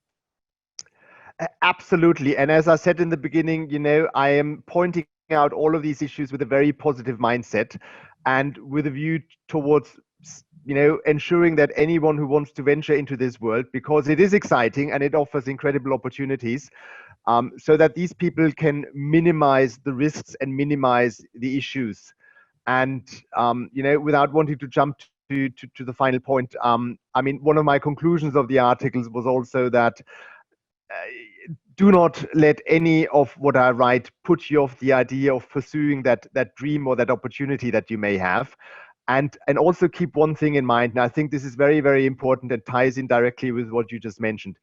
[SPEAKER 2] Absolutely. And as I said in the beginning, I am pointing out all of these issues with a very positive mindset and with a view towards ensuring that anyone who wants to venture into this world, because it is exciting and it offers incredible opportunities, so that these people can minimize the risks and minimize the issues. And without wanting to jump to the final point, I mean, one of my conclusions of the articles was also that do not let any of what I write put you off the idea of pursuing that dream or that opportunity that you may have. And also keep one thing in mind, and I think this is very, very important and ties in directly with what you just mentioned.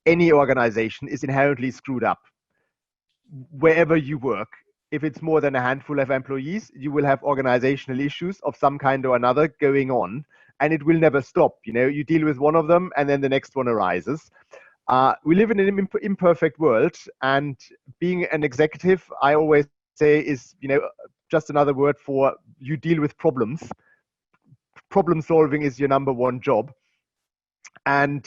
[SPEAKER 2] Any organization is inherently screwed up. Wherever you work, if it's more than a handful of employees, you will have organizational issues of some kind or another going on, and it will never stop. You deal with one of them, and then the next one arises. We live in an imperfect world, and being an executive, I always say, is just another word for you deal with problems. Problem solving is your number one job, and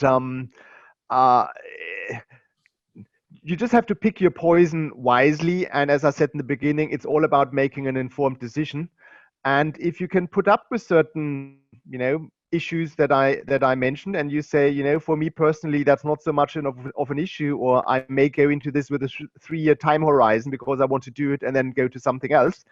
[SPEAKER 2] you just have to pick your poison wisely. And as I said in the beginning, it's all about making an informed decision. And if you can put up with certain issues that I mentioned, and you say, for me personally, that's not so much of an issue, or I may go into this with a 3-year time horizon because I want to do it and then go to something else,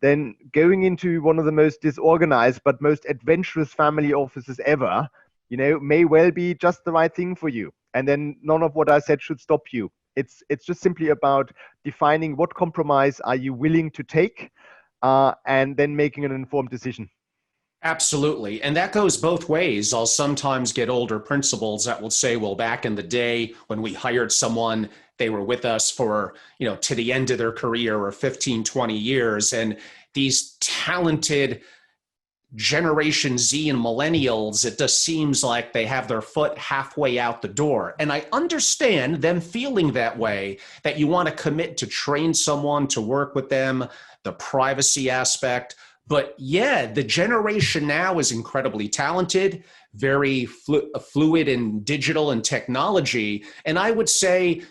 [SPEAKER 2] then going into one of the most disorganized but most adventurous family offices ever, may well be just the right thing for you. And then none of what I said should stop you. It's just simply about defining what compromise are you willing to take, and then making an informed decision.
[SPEAKER 1] Absolutely. And that goes both ways. I'll sometimes get older principals that will say, well, back in the day when we hired someone, they were with us for, to the end of their career or 15, 20 years. And these talented Generation Z and millennials, it just seems like they have their foot halfway out the door. And I understand them feeling that way, that you want to commit to train someone to work with them, the privacy aspect. But yeah, the generation now is incredibly talented, very fluid in digital and technology. And I would say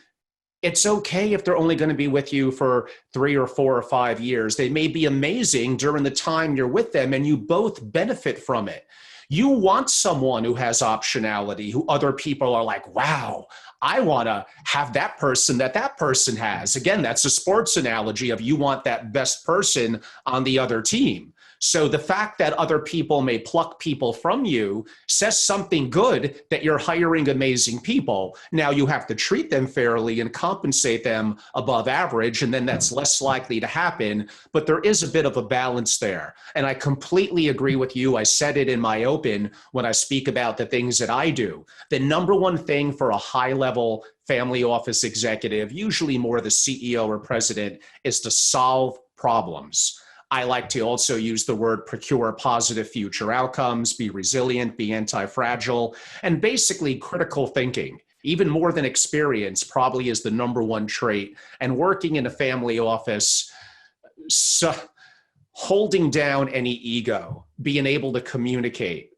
[SPEAKER 1] it's okay if they're only going to be with you for 3 or 4 or 5 years. They may be amazing during the time you're with them, and you both benefit from it. You want someone who has optionality, who other people are like, wow, I want to have that person that person has. Again, that's a sports analogy of you want that best person on the other team. So the fact that other people may pluck people from you says something good, that you're hiring amazing people. Now you have to treat them fairly and compensate them above average, and then that's less likely to happen. But there is a bit of a balance there. And I completely agree with you. I said it in my open when I speak about the things that I do. The number one thing for a high-level family office executive, usually more the CEO or president, is to solve problems. I like to also use the word procure positive future outcomes, be resilient, be anti-fragile, and basically critical thinking, even more than experience, probably is the number one trait. And working in a family office, so holding down any ego, being able to communicate,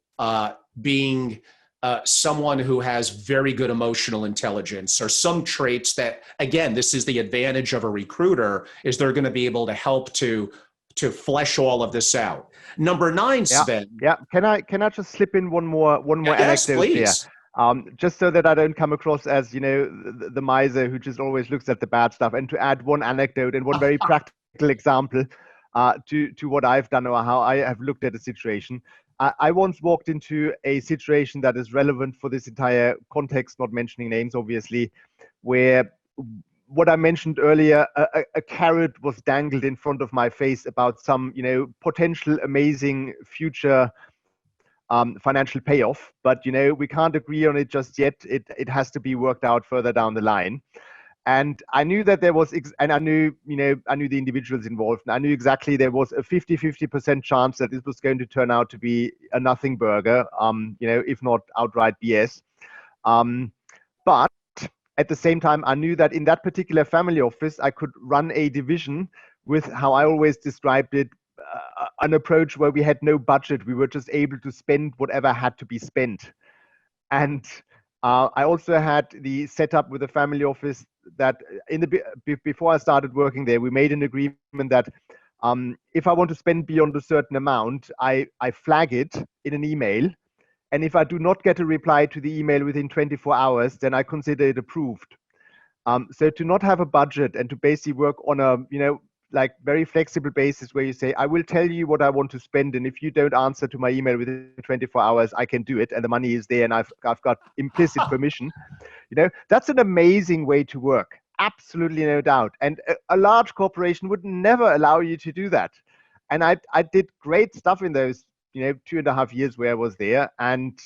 [SPEAKER 1] being someone who has very good emotional intelligence, or some traits that, again, this is the advantage of a recruiter, is they're going to be able to help to flesh all of this out. Number 9, Sven.
[SPEAKER 2] Yeah. Can I just slip in one more
[SPEAKER 1] Yes,
[SPEAKER 2] anecdote
[SPEAKER 1] please.
[SPEAKER 2] there? Just so that I don't come across as, the miser who just always looks at the bad stuff, and to add one anecdote and one very practical example to what I've done or how I have looked at a situation. I once walked into a situation that is relevant for this entire context, not mentioning names, obviously, where what I mentioned earlier, a carrot was dangled in front of my face about some, potential amazing future financial payoff. But, we can't agree on it just yet. It has to be worked out further down the line. And I knew that there was, and I knew the individuals involved. And I knew exactly there was a 50% chance that this was going to turn out to be a nothing burger, if not outright BS. But at the same time, I knew that in that particular family office, I could run a division with how I always described it, an approach where we had no budget. We were just able to spend whatever had to be spent. And I also had the setup with the family office that before I started working there, we made an agreement that if I want to spend beyond a certain amount, I flag it in an email. And if I do not get a reply to the email within 24 hours, then I consider it approved. So to not have a budget and to basically work on a, like very flexible basis where you say, I will tell you what I want to spend. And if you don't answer to my email within 24 hours, I can do it. And the money is there and I've got implicit permission. That's an amazing way to work. Absolutely no doubt. And a large corporation would never allow you to do that. And I did great stuff in those, 2.5 years where I was there. And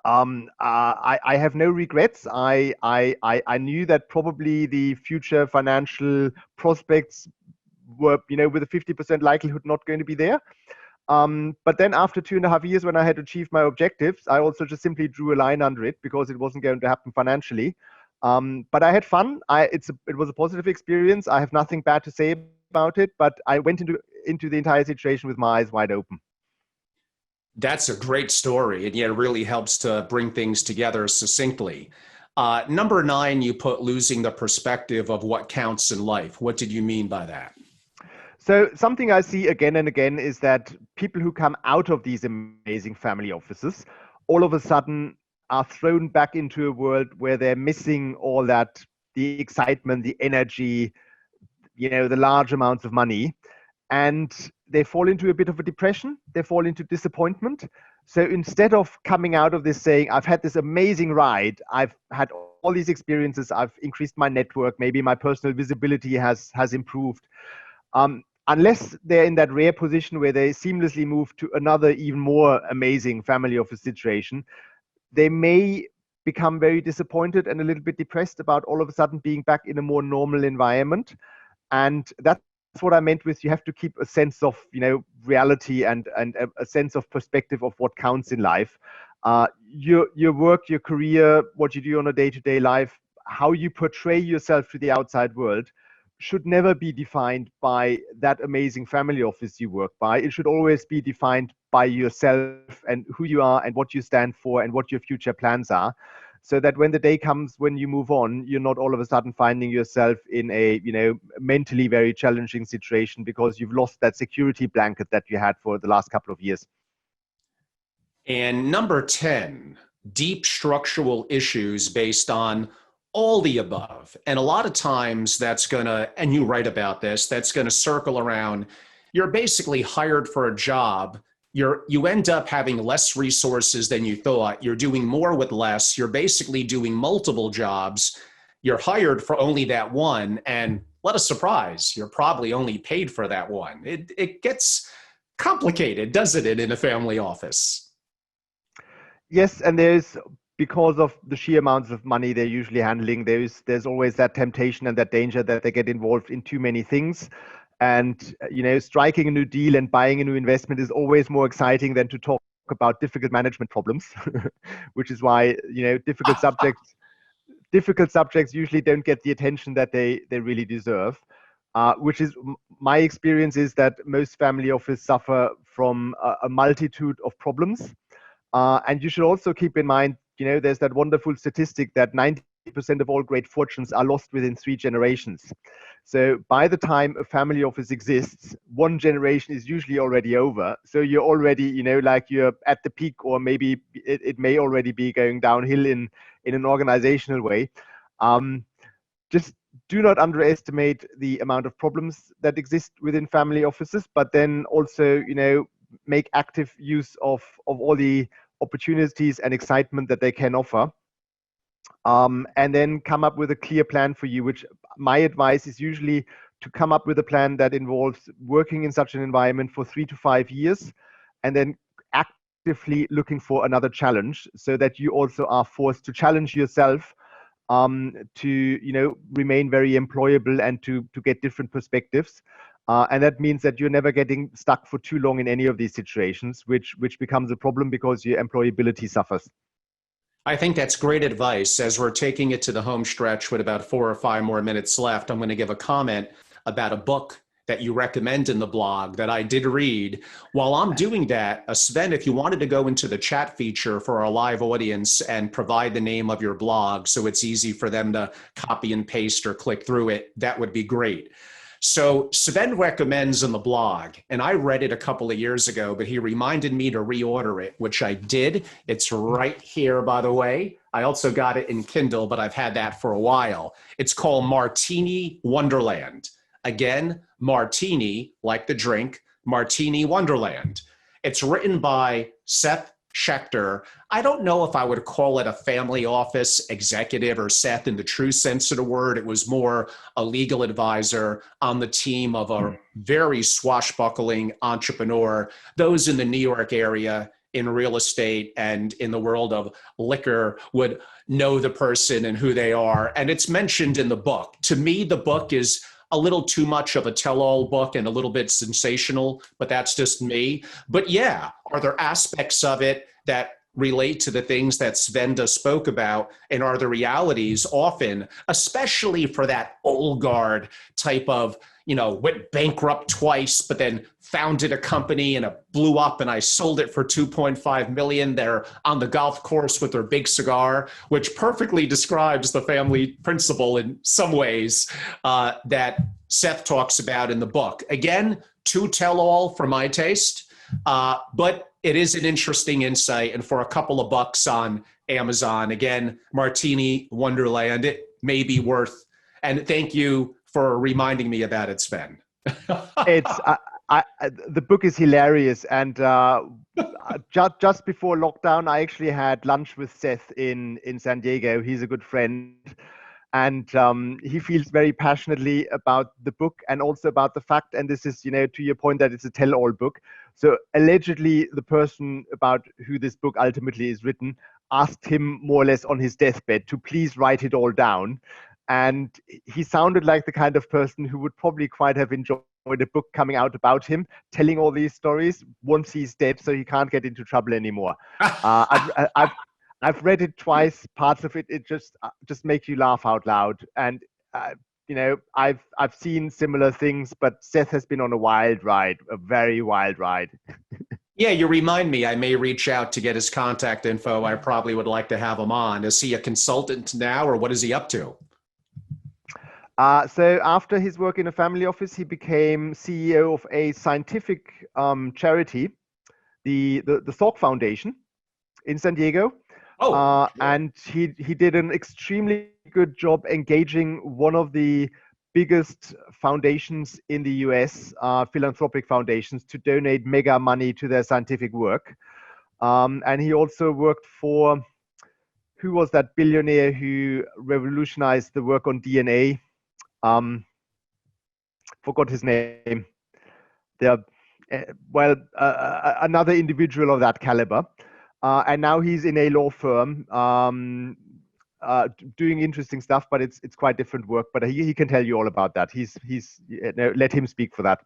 [SPEAKER 2] I have no regrets. I knew that probably the future financial prospects were, with a 50% likelihood not going to be there. But then after 2.5 years, when I had achieved my objectives, I also just simply drew a line under it because it wasn't going to happen financially. But I had fun. It was a positive experience. I have nothing bad to say about it, but I went into the entire situation with my eyes wide open.
[SPEAKER 1] That's a great story. And yeah, it really helps to bring things together succinctly. Number 9, you put losing the perspective of what counts in life. What did you mean by that?
[SPEAKER 2] So something I see again and again is that people who come out of these amazing family offices all of a sudden are thrown back into a world where they're missing all that, the excitement, the energy, the large amounts of money. And they fall into a bit of a depression. They fall into disappointment. So instead of coming out of this saying, I've had this amazing ride, I've had all these experiences, I've increased my network, maybe my personal visibility has improved. Unless they're in that rare position where they seamlessly move to another even more amazing family office situation, they may become very disappointed and a little bit depressed about all of a sudden being back in a more normal environment. And that's what I meant with you have to keep a sense of reality and a sense of perspective of what counts in life. Your work, your career, what you do on a day-to-day life, how you portray yourself to the outside world should never be defined by that amazing family office you work by. It should always be defined by yourself and who you are and what you stand for and what your future plans are. So that when the day comes when you move on, you're not all of a sudden finding yourself in a mentally very challenging situation because you've lost that security blanket that you had for the last couple of years.
[SPEAKER 1] And number 10, deep structural issues based on all the above. And a lot of times that's going to, and you write about this, that's going to circle around. You're basically hired for a job. You end up having less resources than you thought. You're doing more with less. You're basically doing multiple jobs. You're hired for only that one. And what a surprise, you're probably only paid for that one. It gets complicated, doesn't it, in a family office?
[SPEAKER 2] Yes, and because of the sheer amounts of money they're usually handling, there's always that temptation and that danger that they get involved in too many things. And striking a new deal and buying a new investment is always more exciting than to talk about difficult management problems, which is why difficult subjects usually don't get the attention that they really deserve. Which is my experience is that most family office suffer from a multitude of problems. And you should also keep in mind, there's that wonderful statistic that 90% of all great fortunes are lost within 3 generations. So by the time a family office exists, 1 generation is usually already over. So you're already, like you're at the peak, or maybe it may already be going downhill in an organizational way. Just do not underestimate the amount of problems that exist within family offices, but then also, make active use of all the opportunities and excitement that they can offer. And then come up with a clear plan for you, which my advice is usually to come up with a plan that involves working in such an environment for 3 to 5 years, and then actively looking for another challenge, so that you also are forced to challenge yourself, to remain very employable and to get different perspectives. And that means that you're never getting stuck for too long in any of these situations, which becomes a problem because your employability suffers.
[SPEAKER 1] I think that's great advice. As we're taking it to the home stretch with about 4 or 5 more minutes left, I'm going to give a comment about a book that you recommend in the blog that I did read. While I'm doing that, Sven, if you wanted to go into the chat feature for our live audience and provide the name of your blog so it's easy for them to copy and paste or click through it, that would be great. So Sven recommends in the blog, and I read it a couple of years ago, but he reminded me to reorder it, which I did. It's right here, by the way. I also got it in Kindle, but I've had that for a while. It's called Martini Wonderland. Again, Martini, like the drink, Martini Wonderland. It's written by Seth Schechter. I don't know if I would call it a family office executive or Seth in the true sense of the word. It was more a legal advisor on the team of a very swashbuckling entrepreneur. Those in the New York area in real estate and in the world of liquor would know the person and who they are. And it's mentioned in the book. To me, the book is a little too much of a tell-all book and a little bit sensational, but that's just me. But yeah, are there aspects of it that relate to the things that Svenda spoke about? And are the realities often, especially for that old guard type of, went bankrupt twice, but then founded a company and it blew up and I sold it for 2.5 million. They're on the golf course with their big cigar, which perfectly describes the family principle in some ways that Seth talks about in the book. Again, too tell-all for my taste, but it is an interesting insight. And for a couple of bucks on Amazon, again, Martini Wonderland, it may be worth. And thank you for reminding me about it, Sven.
[SPEAKER 2] It's the book is hilarious, and just before lockdown, I actually had lunch with Seth in San Diego. He's a good friend, and he feels very passionately about the book and also about the fact, and this is, to your point, that it's a tell-all book. So allegedly, the person about who this book ultimately is written asked him more or less on his deathbed to please write it all down. And he sounded like the kind of person who would probably quite have enjoyed a book coming out about him, telling all these stories once he's dead, so he can't get into trouble anymore. I've read it twice. Parts of it just make you laugh out loud. And I've seen similar things, but Seth has been on a wild ride, a very wild ride.
[SPEAKER 1] Yeah, you remind me. I may reach out to get his contact info. I probably would like to have him on. Is he a consultant now, or what is he up to?
[SPEAKER 2] So after his work in a family office, he became CEO of a scientific charity, the Salk Foundation in San Diego.
[SPEAKER 1] Sure.
[SPEAKER 2] And he did an extremely good job engaging one of the biggest foundations in the US, philanthropic foundations, to donate mega money to their scientific work. And he also worked for, who was that billionaire who revolutionized the work on DNA? Forgot his name. Another individual of that caliber. And now he's in a law firm doing interesting stuff, but it's quite different work. But he can tell you all about that. Let him speak for that.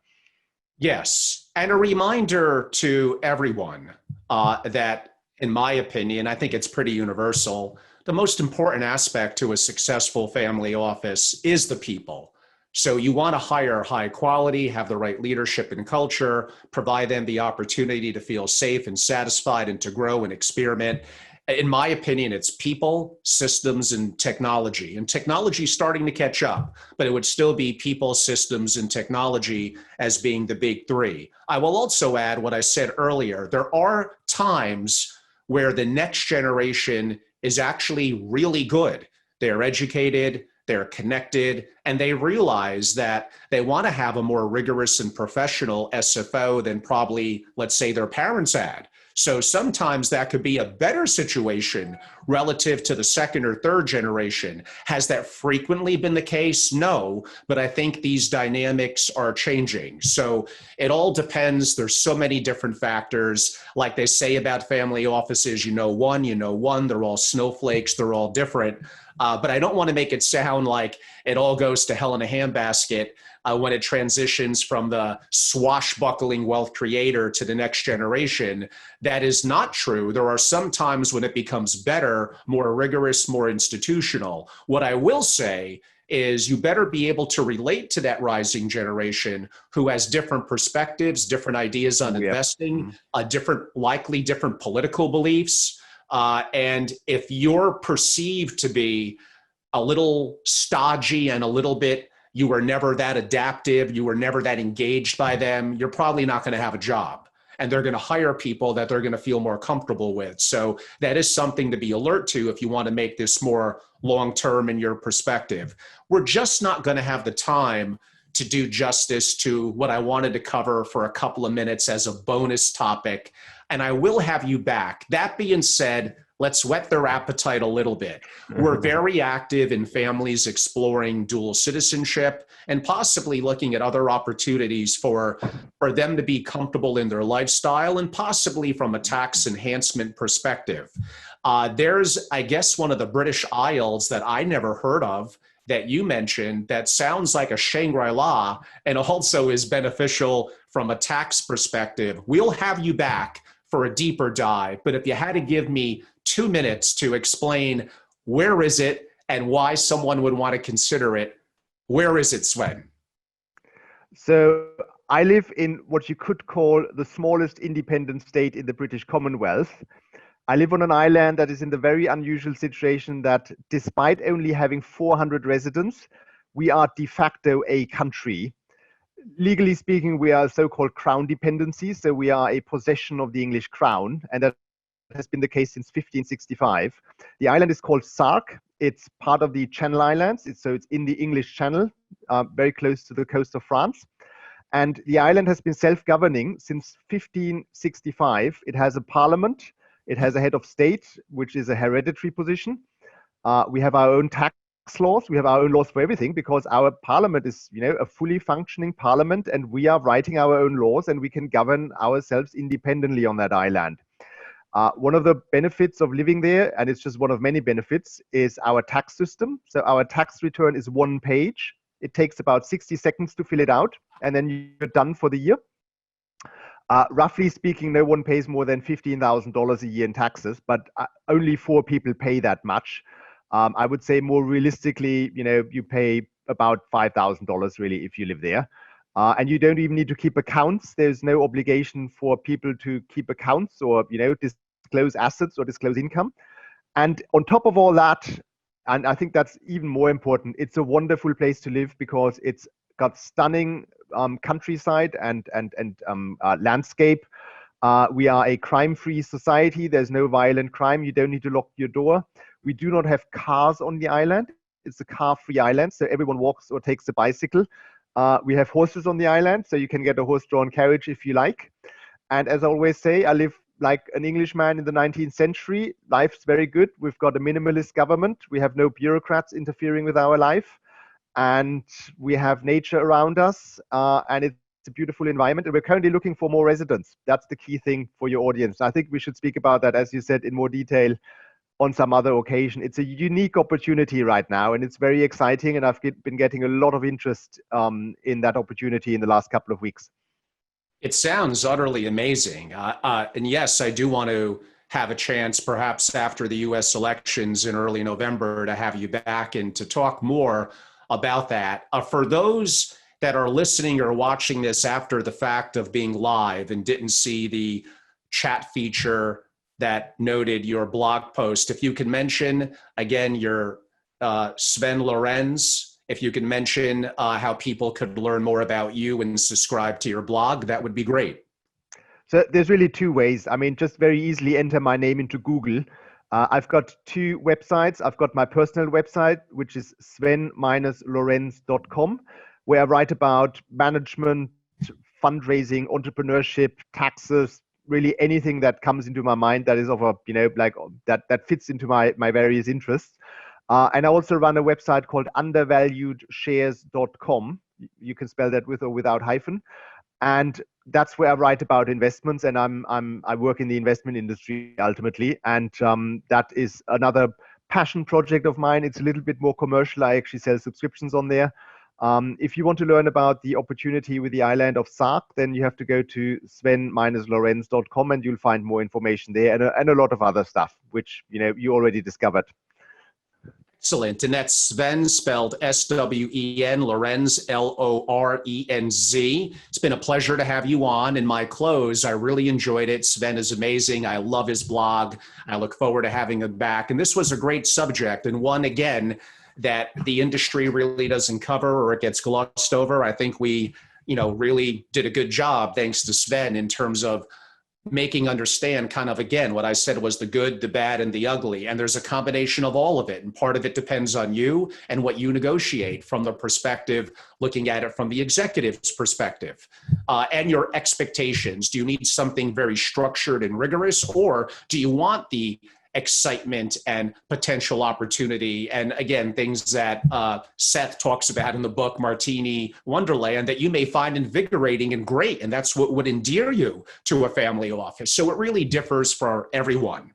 [SPEAKER 1] Yes. And a reminder to everyone that, in my opinion, I think it's pretty universal. The most important aspect to a successful family office is the people. So you want to hire high quality, have the right leadership and culture, provide them the opportunity to feel safe and satisfied and to grow and experiment. In my opinion, it's people, systems, and technology. And technology is starting to catch up, but it would still be people, systems, and technology as being the big three. I will also add what I said earlier. There are times where the next generation is actually really good. They're educated, they're connected, and they realize that they want to have a more rigorous and professional SFO than probably, let's say, their parents had. So sometimes that could be a better situation relative to the second or third generation. Has that frequently been the case? No, but I think these dynamics are changing. So it all depends. There's so many different factors. Like they say about family offices, you know one, they're all snowflakes, they're all different. But I don't want to make it sound like it all goes to hell in a handbasket when it transitions from the swashbuckling wealth creator to the next generation. That is not true. There are some times when it becomes better, more rigorous, more institutional. What I will say is you better be able to relate to that rising generation who has different perspectives, different ideas on investing, likely different political beliefs. And if you're perceived to be a little stodgy and a little bit, you were never that adaptive, you were never that engaged by them, you're probably not going to have a job. And they're going to hire people that they're going to feel more comfortable with. So that is something to be alert to if you want to make this more long-term in your perspective. We're just not going to have the time to do justice to what I wanted to cover for a couple of minutes as a bonus topic. And I will have you back. That being said, let's whet their appetite a little bit. We're very active in families exploring dual citizenship and possibly looking at other opportunities for them to be comfortable in their lifestyle and possibly from a tax enhancement perspective. There's, I guess, one of the British Isles that I never heard of that you mentioned that sounds like a Shangri-La and also is beneficial from a tax perspective. We'll have you back for a deeper dive, but if you had to give me 2 minutes to explain where is it and why someone would want to consider it, where is it, Swen?
[SPEAKER 2] So I live in what you could call the smallest independent state in the British Commonwealth. I live on an island that is in the very unusual situation that despite only having 400 residents, we are de facto a country. Legally speaking, we are so-called crown dependency, so we are a possession of the English crown, and that has been the case since 1565. The island is called Sark. It's part of the Channel Islands, so it's in the English Channel, very close to the coast of France. And the island has been self-governing since 1565. It has a parliament, it has a head of state, which is a hereditary position. We have our own tax laws, we have our own laws for everything because our parliament is, a fully functioning parliament, and we are writing our own laws and we can govern ourselves independently on that island. One of the benefits of living there, and it's just one of many benefits, is our tax system. So our tax return is 1 page. It takes about 60 seconds to fill it out, and then you're done for the year. Roughly speaking, no one pays more than $15,000 a year in taxes, but only 4 people pay that much. I would say more realistically, you pay about $5,000 really if you live there. And you don't even need to keep accounts. There's no obligation for people to keep accounts or, disclose assets or disclose income. And on top of all that, and I think that's even more important, it's a wonderful place to live because it's got stunning countryside and landscape. We are a crime-free society. There's no violent crime. You don't need to lock your door. We do not have cars on the island. It's a car-free island, so everyone walks or takes a bicycle. We have horses on the island, so you can get a horse-drawn carriage if you like. And as I always say, I live like an Englishman in the 19th century. Life's very good. We've got a minimalist government. We have no bureaucrats interfering with our life. And we have nature around us, and it's a beautiful environment. And we're currently looking for more residents. That's the key thing for your audience. I think we should speak about that, as you said, in more detail on some other occasion. It's a unique opportunity right now, and it's very exciting. And I've been getting a lot of interest in that opportunity in the last couple of weeks.
[SPEAKER 1] It sounds utterly amazing. And yes, I do want to have a chance, perhaps after the US elections in early November, to have you back and to talk more about that. For those that are listening or watching this after the fact of being live and didn't see the chat feature that noted your blog post, if you can mention, again, your Swen Lorenz, if you can mention how people could learn more about you and subscribe to your blog, that would be great.
[SPEAKER 2] So there's really 2 ways. I mean, just very easily enter my name into Google. I've got two websites. I've got my personal website, which is swen-lorenz.com, where I write about management, fundraising, entrepreneurship, taxes, really anything that comes into my mind that is of a, like that fits into my various interests. And I also run a website called undervaluedshares.com. You can spell that with or without hyphen. And that's where I write about investments, and I work in the investment industry ultimately, and that is another passion project of mine. It's a little bit more commercial. I actually sell subscriptions on there. If you want to learn about the opportunity with the island of Sark, then you have to go to swen-lorenz.com, and you'll find more information there, and a lot of other stuff, which you already discovered.
[SPEAKER 1] Excellent. And that's Swen, spelled S-W-E-N, Lorenz, L-O-R-E-N-Z. It's been a pleasure to have you on. In my close, I really enjoyed it. Swen is amazing. I love his blog. I look forward to having him back. And this was a great subject, and one, again, that the industry really doesn't cover, or it gets glossed over. I think we, really did a good job, thanks to Swen, in terms of making understand kind of, again, what I said was the good, the bad, and the ugly. And there's a combination of all of it. And part of it depends on you and what you negotiate from the perspective, looking at it from the executive's perspective, and your expectations. Do you need something very structured and rigorous, or do you want the excitement and potential opportunity? And again, things that Seth talks about in the book, Martini Wonderland, that you may find invigorating and great. And that's what would endear you to a family office. So it really differs for everyone.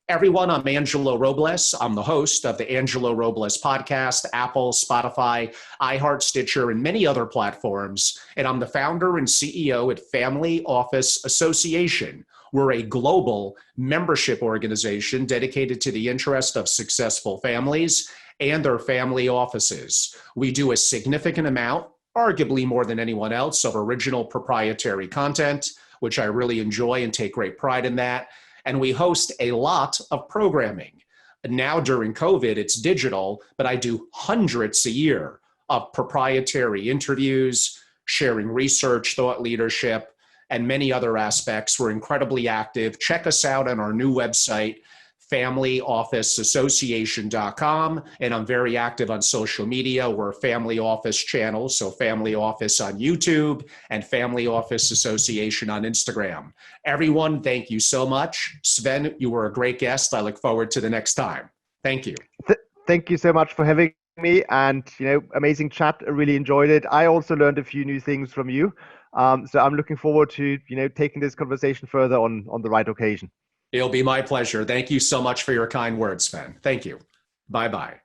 [SPEAKER 1] Everyone, I'm Angelo Robles. I'm the host of the Angelo Robles podcast, Apple, Spotify, iHeart, Stitcher, and many other platforms. And I'm the founder and CEO at Family Office Association. We're a global membership organization dedicated to the interest of successful families and their family offices. We do a significant amount, arguably more than anyone else, of original proprietary content, which I really enjoy and take great pride in that. And we host a lot of programming. Now during COVID, it's digital, but I do hundreds a year of proprietary interviews, sharing research, thought leadership, and many other aspects. We're incredibly active. Check us out on our new website, FamilyOfficeAssociation.com. And I'm very active on social media. We're Family Office channel, so Family Office on YouTube and Family Office Association on Instagram. Everyone, thank you so much. Swen, you were a great guest. I look forward to the next time. Thank you.
[SPEAKER 2] Thank you so much for having me, and amazing chat. I really enjoyed it. I also learned a few new things from you. So I'm looking forward to taking this conversation further on the right occasion.
[SPEAKER 1] It'll be my pleasure. Thank you so much for your kind words, Swen. Thank you. Bye-bye.